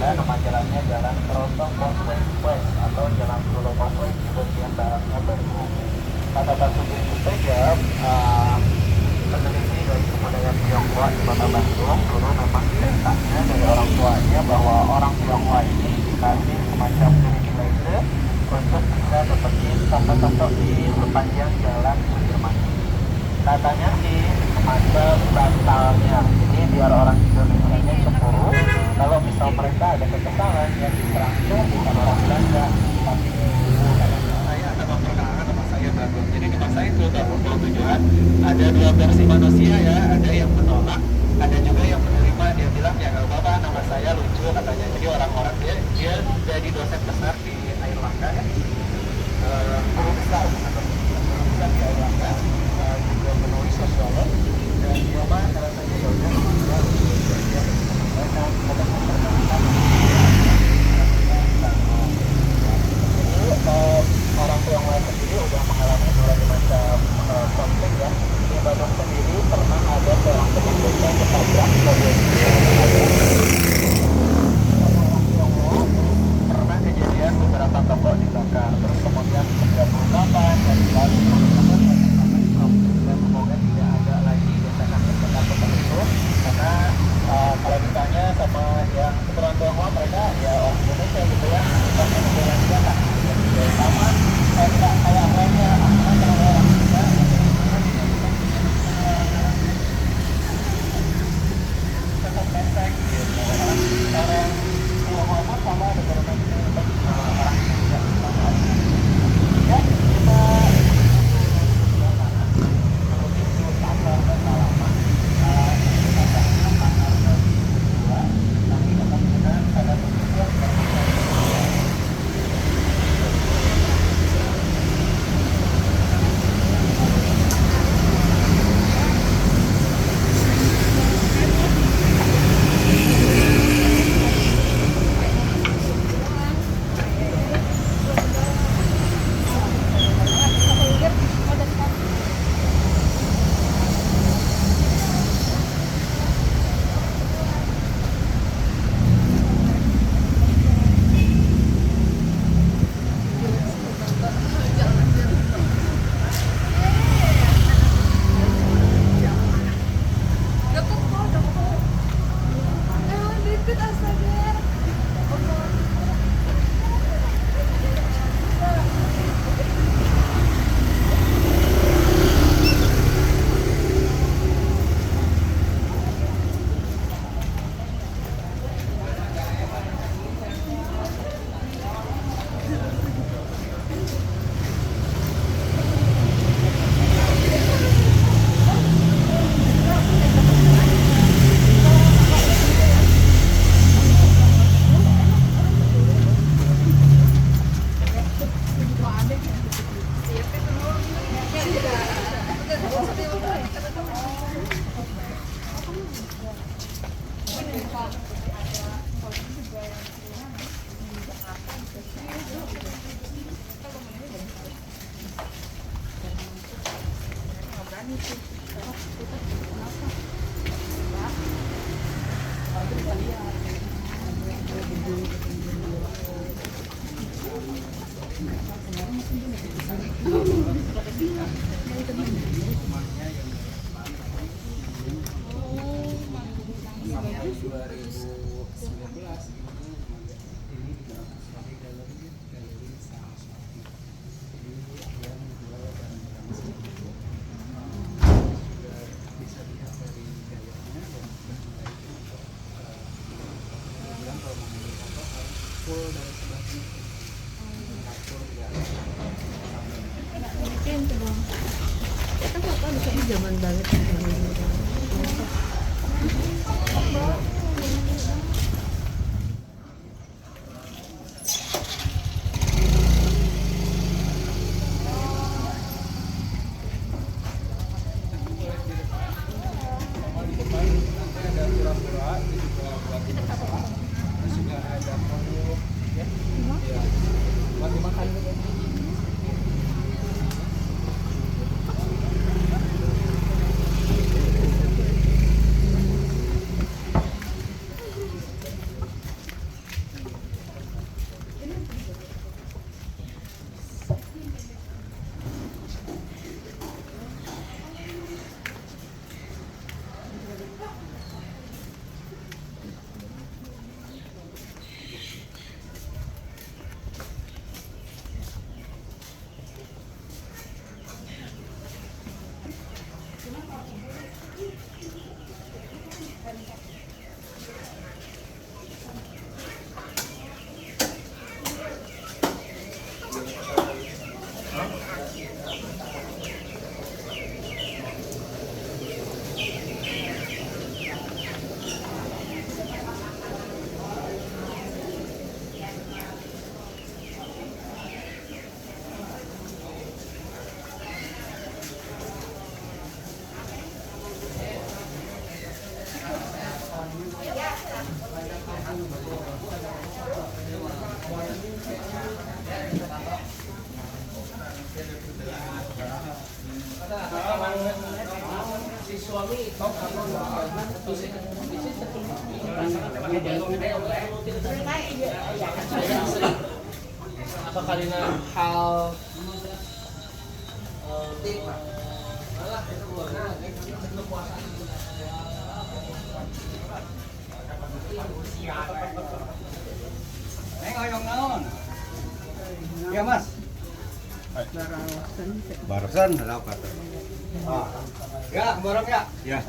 ada nama jalannya Jalan Kerosong Kompleks West atau Jalan Solo Kompleks di bagian baratnya Bandung. Catatan sedikit saja, peneliti dari kebudayaan Tionghoa di Kota Bandung dulu memang ceritanya dari orang tuanya bahwa orang Tionghoa ini dikasih semacam privilege untuk bisa dapetin tempat-tempat di sepanjang jalan Sudirman. Katanya sih semacam bantalnya, jadi biar orang Indonesia cemburu kalau misal mereka ada kesalahan yang diserang itu bukan orang Belanda tapi Saya ada memperkenalkan nama saya Bagong. Jadi di masa itu tahun 27-an ada dua versi manusia ya, ada yang menolak, ada juga yang menerima. Dia bilang ya nggak apa-apa, nama saya lucu katanya. Jadi orang-orang dia jadi dosen besar di Airlangga ya, guru besar bukan dosen, guru besar di Airlangga, juga penulis sosiolog, dan dia mah rasanya ya udah dia lucu, dia menyampaikan memperkenalkan orang Tionghoa sendiri udah mengalami berbagai macam konflik ya. Di Bandung sendiri pernah ada seorang peneliti yang ketabrak sebagai orang Tionghoa, pernah kejadian beberapa toko dibakar, terus kemudian 98 dan lalu dan semoga tidak ada lagi gesekan-gesekan seperti itu karena kalau ditanya sama yang keturunan Tionghoa mereka ya orang Indonesia gitu ya, pasti negara negara sama kayak lainnya kalau orang kita tetap mesek gitu orang Tionghoa sama negara-negara orang Indonesia ya kita Zaman banget apa kalinya hal Neng oyong naon? Ya mas. Barusan ada apa tuh? Ah. Ya, borong ya. Ya.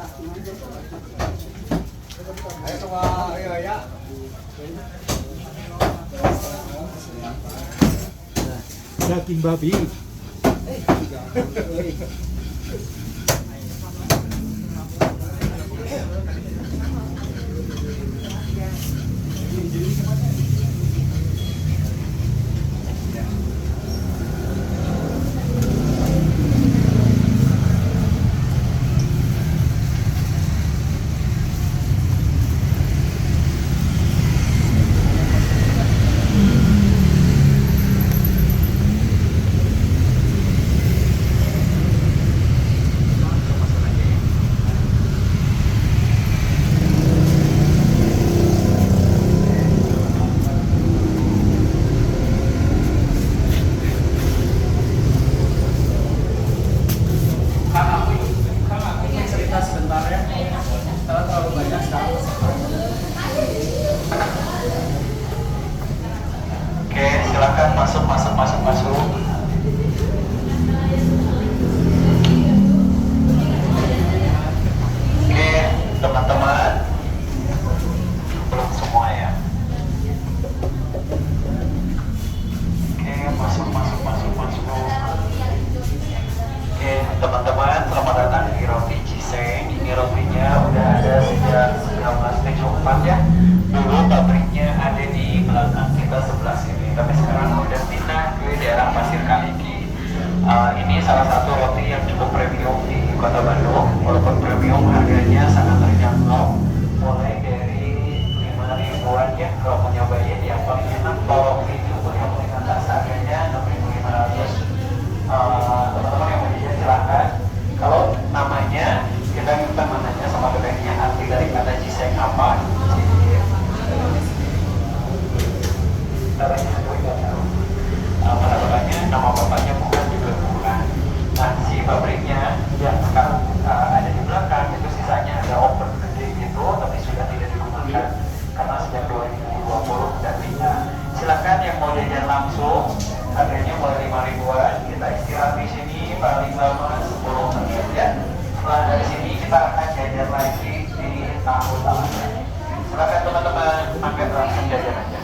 Ayo coba, ayo ya. Daging babi. cerita sebentar ya karena terlalu banyak sekarang. Oke, silakan masuk. Oke, teman-teman. Belum semua ya. Oke, masuk. Oke, teman-teman, selamat datang di Roti Ciseng. Ini rotinya udah ada sejak 1974 ya. Dulu pabriknya ada di belakang kita sebelah sini, tapi sekarang udah pindah ke daerah Pasir Kaliki. Ini salah satu roti yang cukup premium di Kota Bandung. Walaupun premium, harganya sangat terjangkau, mulai dari 5 ribuan ya. Kalau mau nyobain yang paling enak kalau itu yang paling atas harganya 6.500. Teman-teman yang mau jajan silahkan. Kalau namanya kita nanya sama bebeknya arti dari kata Ciseng apa? Caranya gue nggak tahu. Pada bapaknya nama bapaknya bukan juga bukan. Nah si pabriknya yang sekarang ada di belakang itu sisanya ada open gede gitu, tapi sudah tidak digunakan karena sejak 2020 dan pindah. Silakan yang mau jajan langsung, harganya mulai 5 ribuan. Kita istirahat di sini paling lama 10 menit ya. Setelah dari sini kita akan jajan lagi di tahu tahunya. Silakan teman-teman makan langsung jajan aja.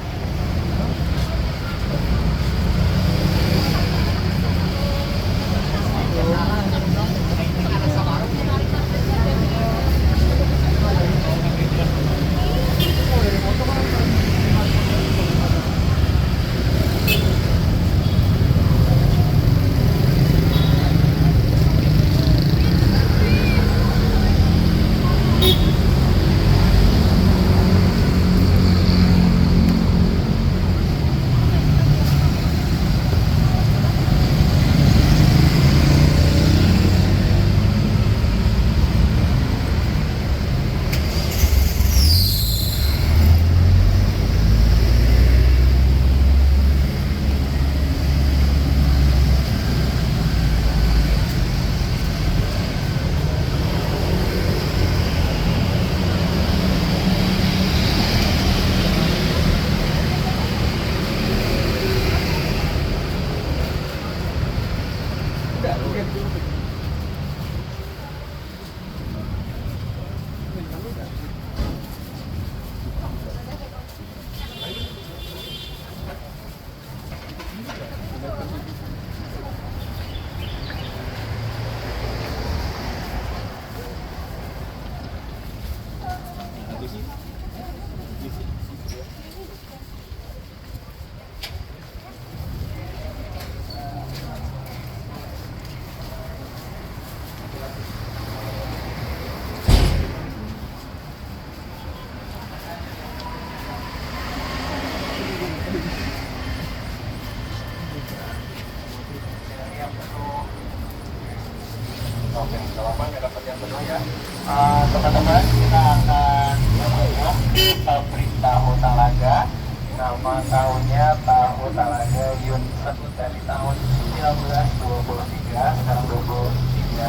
nama tahunnya tahu Talaga Yunsen dari tahun 1923, sekarang 2023,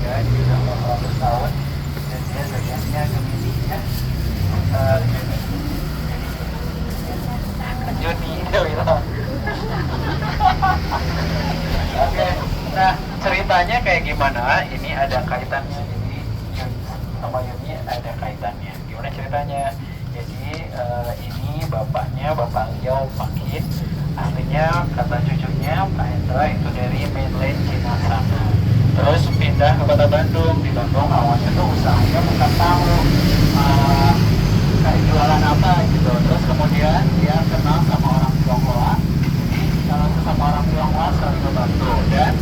jadi udah 400 tahun. Dan dia zodiaknya Gemini ya. Juni, dia bilang. Oke, nah ceritanya kayak gimana? Ini ada kaitannya, jadi Yun sama Yuni ada kaitannya. Gimana ceritanya? Jadi ini bapaknya, Bapak Liao Pakin, aslinya kata cucunya Pak Hendra itu dari mainland Cina sana. Terus pindah ke kota Bandung. Di Bandung awalnya tuh usahanya bukan tahu kayak jualan apa gitu. Terus kemudian dia kenal sama orang Tionghoa. Jadi kalau sesama orang Tionghoa saling membantu. Dan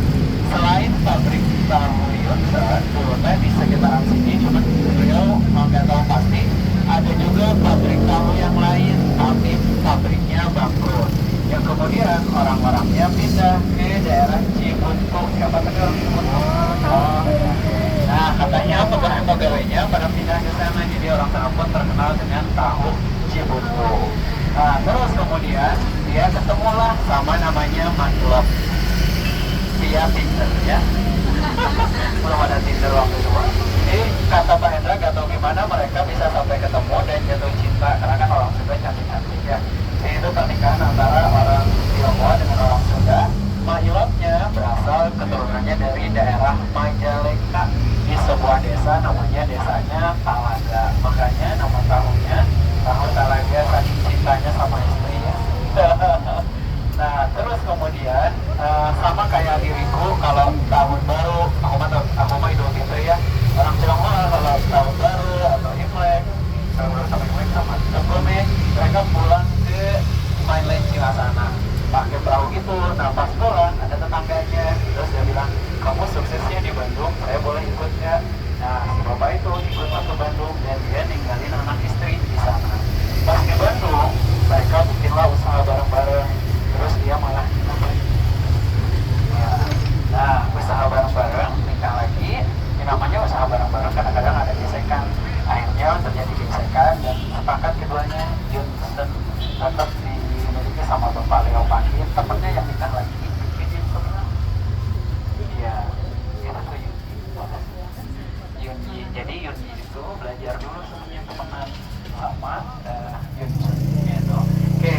selain pabrik tahu Yunsen dulu di sekitaran sini, cuma beliau nggak tahu pasti ada juga pabrik tahu yang lain, tapi pabriknya bangkrut. Yang kemudian orang-orangnya pindah ke daerah Cibuntu. Siapa kenal Cibuntu? Oh, nah katanya pegawai-pegawainya pada pindah ke sana, jadi orang sana pun terkenal dengan tahu Cibuntu. Nah terus kemudian dia ketemulah sama namanya Mandelop via Tinder ya. Belum ada Tinder waktu itu Pak. Jadi kata Pak Hendra gak tahu gimana mereka bisa sampai ketemu dan jatuh cinta, karena kan orang Sunda cantik-cantik ya. Jadi itu pernikahan antara orang Tionghoa dengan orang Sunda. Mailotnya berasal keturunannya dari daerah Majalengka di sebuah desa, namanya desanya Talaga. Makanya nama tahunya tahu Talaga, saking cintanya sama istrinya. Nah terus kemudian sama kayak diriku, kalau tahun baru aku mah Idul Fitri ya. Orang Tionghoa kalau tahun baru atau Imlek, tahun baru sama Imlek sama sebelumnya mereka pulang ke mainland Cina sana pakai perahu gitu. Nah pas pulang ada tetangganya, terus dia bilang, kamu suksesnya di Bandung, saya boleh ikut ya. Nah si bapak itu ikutlah ke Bandung dan dia ninggalin anak istri di sana. Pas di Bandung mereka bikinlah usaha bareng-bareng. Terus dia malah ya. Nah usaha bareng-bareng nikah lagi. Ini namanya usaha bareng-bareng, kadang-kadang ada gesekan. Akhirnya terjadi gesekan dan sepakat keduanya Yunsen tetap dimiliki sama Bapak Liao Pakin, temennya yang nikah lagi bikin sebenarnya. Iya, itu tuh Yunji. Jadi Yunji itu belajar dulu sebenarnya temenan sama Yunsen gitu. Oke,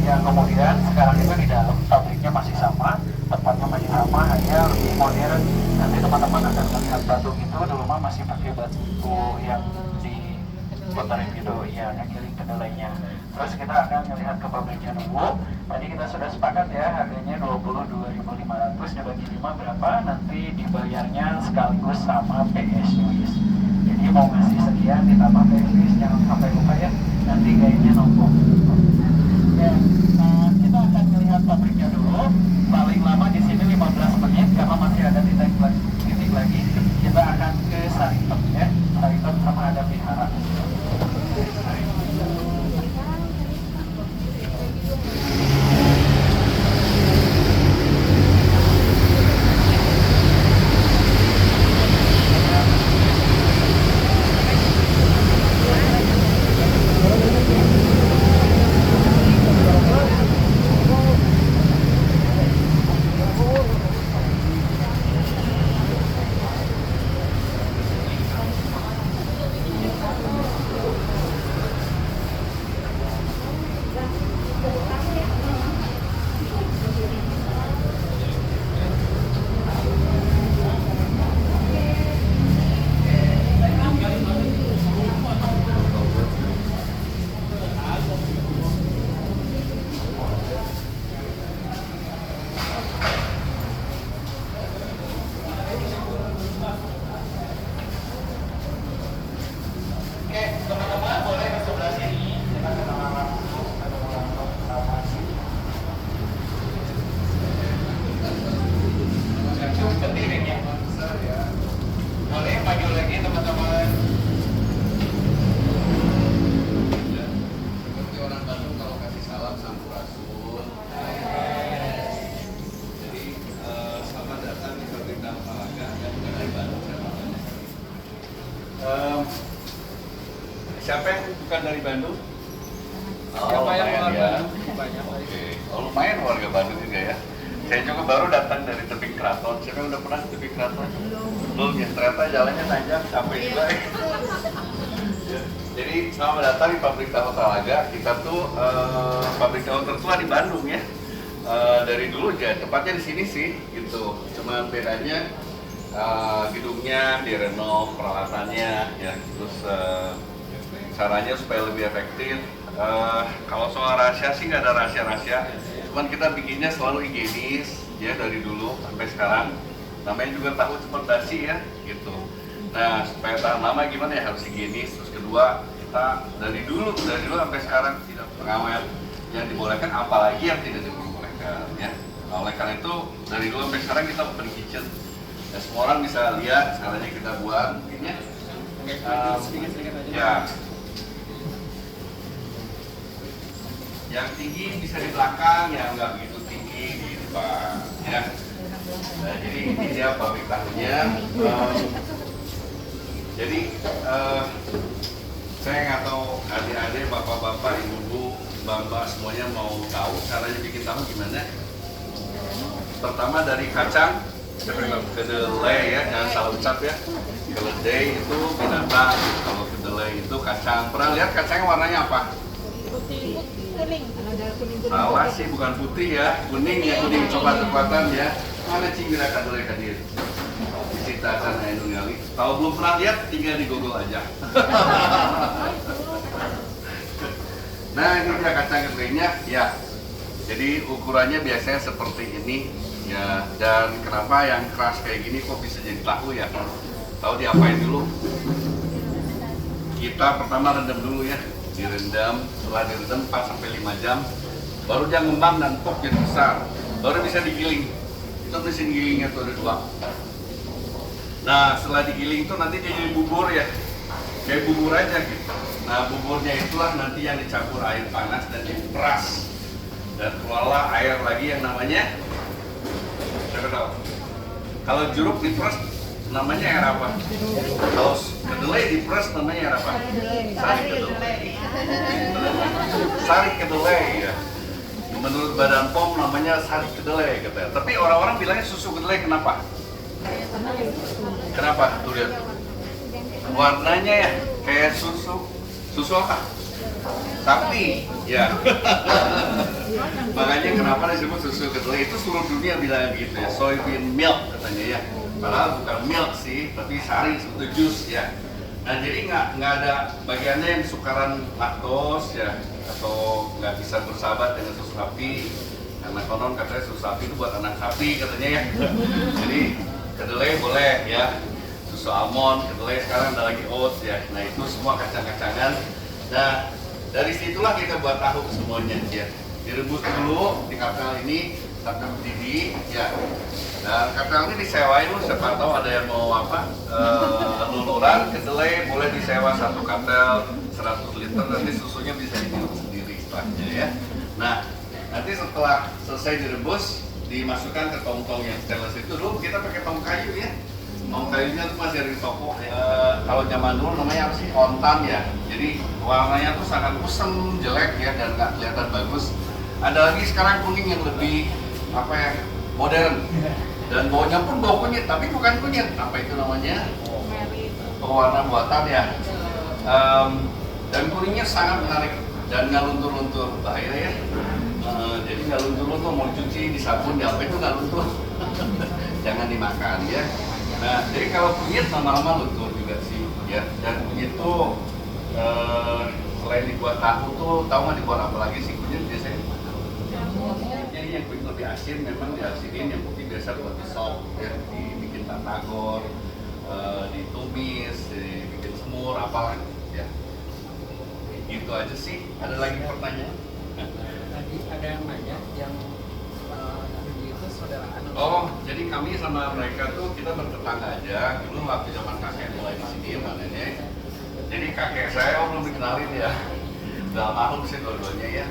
yang kemudian sekarang itu di dalam pabriknya masih sama, tempatnya masih sama, hanya lebih modern. Nanti teman-teman akan melihat batu itu dulu mah masih pakai batu yang diputarin gitu, ya, yang giling kedelainya. Terus kita akan melihat ke pabriknya dulu. Tadi kita sudah sepakat ya, harganya 22.500 dibagi 5 berapa, nanti dibayarnya sekaligus sama PS Swiss. Jadi mau ngasih sekian ditambah PS Swiss, jangan sampai lupa ya, nanti gayanya nombok. Ya, kita akan melihat pabriknya dulu. Paling lama di sini 15 menit karena masih ada titik lagi. Kita akan ke Saritem ya. Saritem sama ada Vihara. Bandung juga ya. Saya juga baru datang dari tebing keraton. Siapa yang udah pernah ke tebing keraton? Belum ya, ternyata jalannya panjang, capek juga ya. Jadi selamat datang di pabrik tahu Talaga. Kita tuh pabrik tahu tertua di Bandung ya. Dari dulu aja, tepatnya di sini sih gitu. Cuma bedanya gedungnya direnov, peralatannya ya, terus caranya supaya lebih efektif. Kalau soal rahasia sih nggak ada rahasia-rahasia, cuman kita bikinnya selalu higienis ya dari dulu sampai sekarang. Namanya juga tahu cepat basi ya gitu. Nah supaya tahan lama gimana ya, harus higienis. Terus kedua, kita dari dulu sampai sekarang tidak pengawet. Yang dibolehkan apalagi yang tidak diperbolehkan ya. Nah, oleh karena itu dari dulu sampai sekarang kita open kitchen. Ya, semua orang bisa lihat caranya kita buat mungkinnya. Sedikit-sedikit aja. Ya. Yang tinggi bisa di belakang, yang nggak begitu tinggi di depan ya. Nah, jadi ini dia pabrik tahunya. Jadi saya nggak tahu adik-adik, bapak-bapak, ibu-ibu, mbak-mbak semuanya mau tahu caranya bikin tahu gimana. Pertama dari kacang, kedelai ya, jangan salah ucap ya. Keledai itu binatang, kalau kedelai itu kacang. Pernah lihat kacang warnanya apa? Kuning. Ada kuning-kuning. Salah sih, bukan putih ya, kuning ya, kuning coklat-coklatan ya. Mana cinggira kedelai kadir? Ceritakan aja kali. Kalau belum pernah lihat, tinggal di Google aja. Nah ini dia kacang kedelainya ya. Jadi ukurannya biasanya seperti ini ya. Dan kenapa yang keras kayak gini kok bisa jadi tahu ya? Tahu diapain dulu? Kita pertama rendam dulu ya. Direndam, setelah direndam 4-5 jam, baru dia ngembang dan pok jadi besar, baru bisa digiling. Itu mesin gilingnya tuh ada 2. Nah setelah digiling itu nanti dia jadi bubur ya, kayak bubur aja gitu. Nah buburnya itulah nanti yang dicampur air panas dan diperas, dan keluarlah air lagi yang namanya, siapa tahu? Kalau jeruk diperas namanya air apa? Kalau kedelai diperas namanya air apa? Sari kedelai. Sari kedelai ya. Menurut Badan POM namanya sari kedelai katanya. Tapi orang-orang bilangnya susu kedelai, kenapa? Kenapa? Tuh lihat. Warnanya ya kayak susu. Susu apa? Sapi. Ya. Makanya kenapa disebut susu kedelai, itu seluruh dunia bilang gitu ya. Soybean milk katanya ya. Padahal bukan milk sih, tapi sari sebetulnya jus ya. Nah jadi nggak ada bagiannya yang sukaran laktos ya, atau nggak bisa bersahabat dengan susu sapi. Karena konon katanya susu sapi itu buat anak sapi katanya ya. Jadi kedelai boleh ya, susu almond, kedelai sekarang ada lagi oats ya. Nah itu semua kacang-kacangan. Nah dari situlah kita buat tahu semuanya ya. Direbus dulu di kapal ini sampai mendidih ya. Dan kapal ini disewain lu, siapa tahu ada yang mau apa, luluran kedelai boleh disewa 1 kapal 100 liter, nanti susunya bisa diminum sendiri setelahnya ya. Nah nanti setelah selesai direbus dimasukkan ke tong-tong yang stainless itu. Dulu kita pakai tong kayu ya, tong kayunya tuh masih ada di toko. Kalau zaman dulu namanya apa sih, ontan ya. Jadi warnanya tuh sangat kusem, jelek ya, dan nggak kelihatan bagus. Ada lagi sekarang kuning yang lebih apa ya, modern, dan baunya pun bau kunyit, tapi bukan kunyit, apa itu namanya, pewarna buatan ya. Dan kuningnya sangat menarik dan nggak luntur-luntur, bahaya ya. Jadi nggak luntur-luntur, mau cuci di sabun di apa itu nggak luntur. Jangan dimakan ya. Nah jadi kalau kunyit lama-lama luntur juga sih ya. Dan kunyit tuh selain dibuat tahu tuh, tahu nggak dibuat apa lagi sih kunyit biasanya? Jadi yang kunyit lebih asin memang diasinin, yang putih biasa buat di sop ya, dibikin batagor, ditumis, dibikin semur, apa ya. Gitu aja sih. Ada lagi pertanyaan? Tadi ada yang nanya yang itu saudaraan. Oh, jadi kami sama mereka tuh kita bertetangga aja. Dulu waktu zaman kakek mulai di sini sama nenek. Jadi kakek saya belum dikenalin ya. Udah almarhum sih dua-duanya ya.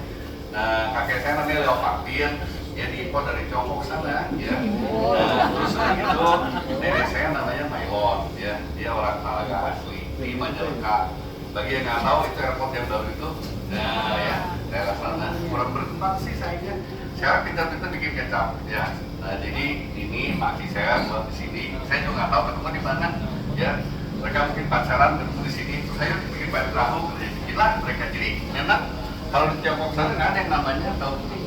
Nah, kakek saya namanya Leo Papin. Dia diimpor dari Tiongkok sana ya. Nah, terus gitu nenek saya namanya Mailon ya. Dia orang Talaga asli di Majalengka. Bagi yang nggak tahu itu airport yang baru itu. Nah ya, daerah sana kurang berkembang sih sayangnya. sekarang pintar-pintar bikin kecap ya. Nah, jadi ini maki saya buat di sini. Saya juga nggak tahu ketemu di mana ya. Mereka mungkin pacaran ketemu di sini. Terus saya bikin baju tahu, bikinlah mereka. Jadi enak. Kalau di Tiongkok sana nggak ada yang namanya tahu putih.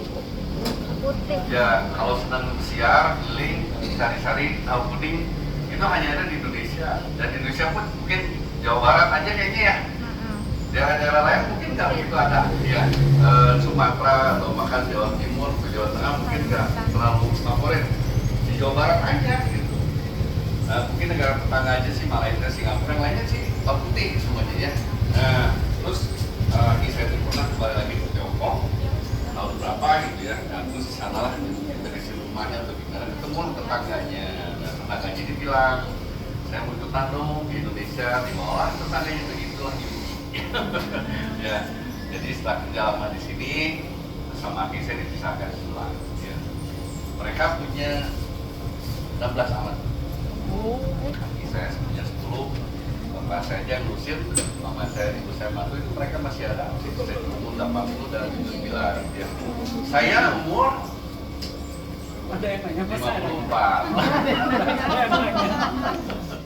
Ya, kalau sedang siar, keliling, cari-cari tahu kuning itu hanya ada di Indonesia. Dan di Indonesia pun mungkin Jawa Barat aja kayaknya ya. Daerah-daerah lain mungkin nggak begitu ada ya. Sumatera atau bahkan Jawa Timur atau Jawa Tengah mungkin nggak terlalu favorit. Di Jawa Barat aja gitu. Mungkin negara tetangga aja sih, Malaysia, Singapura, yang lainnya sih tahu putih semuanya ya. Nah, terus ini saya pernah kembali lagi ke Tiongkok tahun berapa gitu ya. Nah, terus di sana lah dari rumahnya atau gimana ketemu tetangganya. Nah, tetangganya dibilang saya mau ikutan dong di Indonesia, dibawa tetangganya begitu lagi. Ya, jadi setelah kerja lama di sini sama Aki saya dipisahkan pulang. Ya. Mereka punya 16 anak. Aki saya punya 10. Bapak saya aja ngusir, mama saya, ibu saya mantu itu mereka masih ada. Saya umur 80 dan 79. Ya. Saya umur Ada yang nanya 54.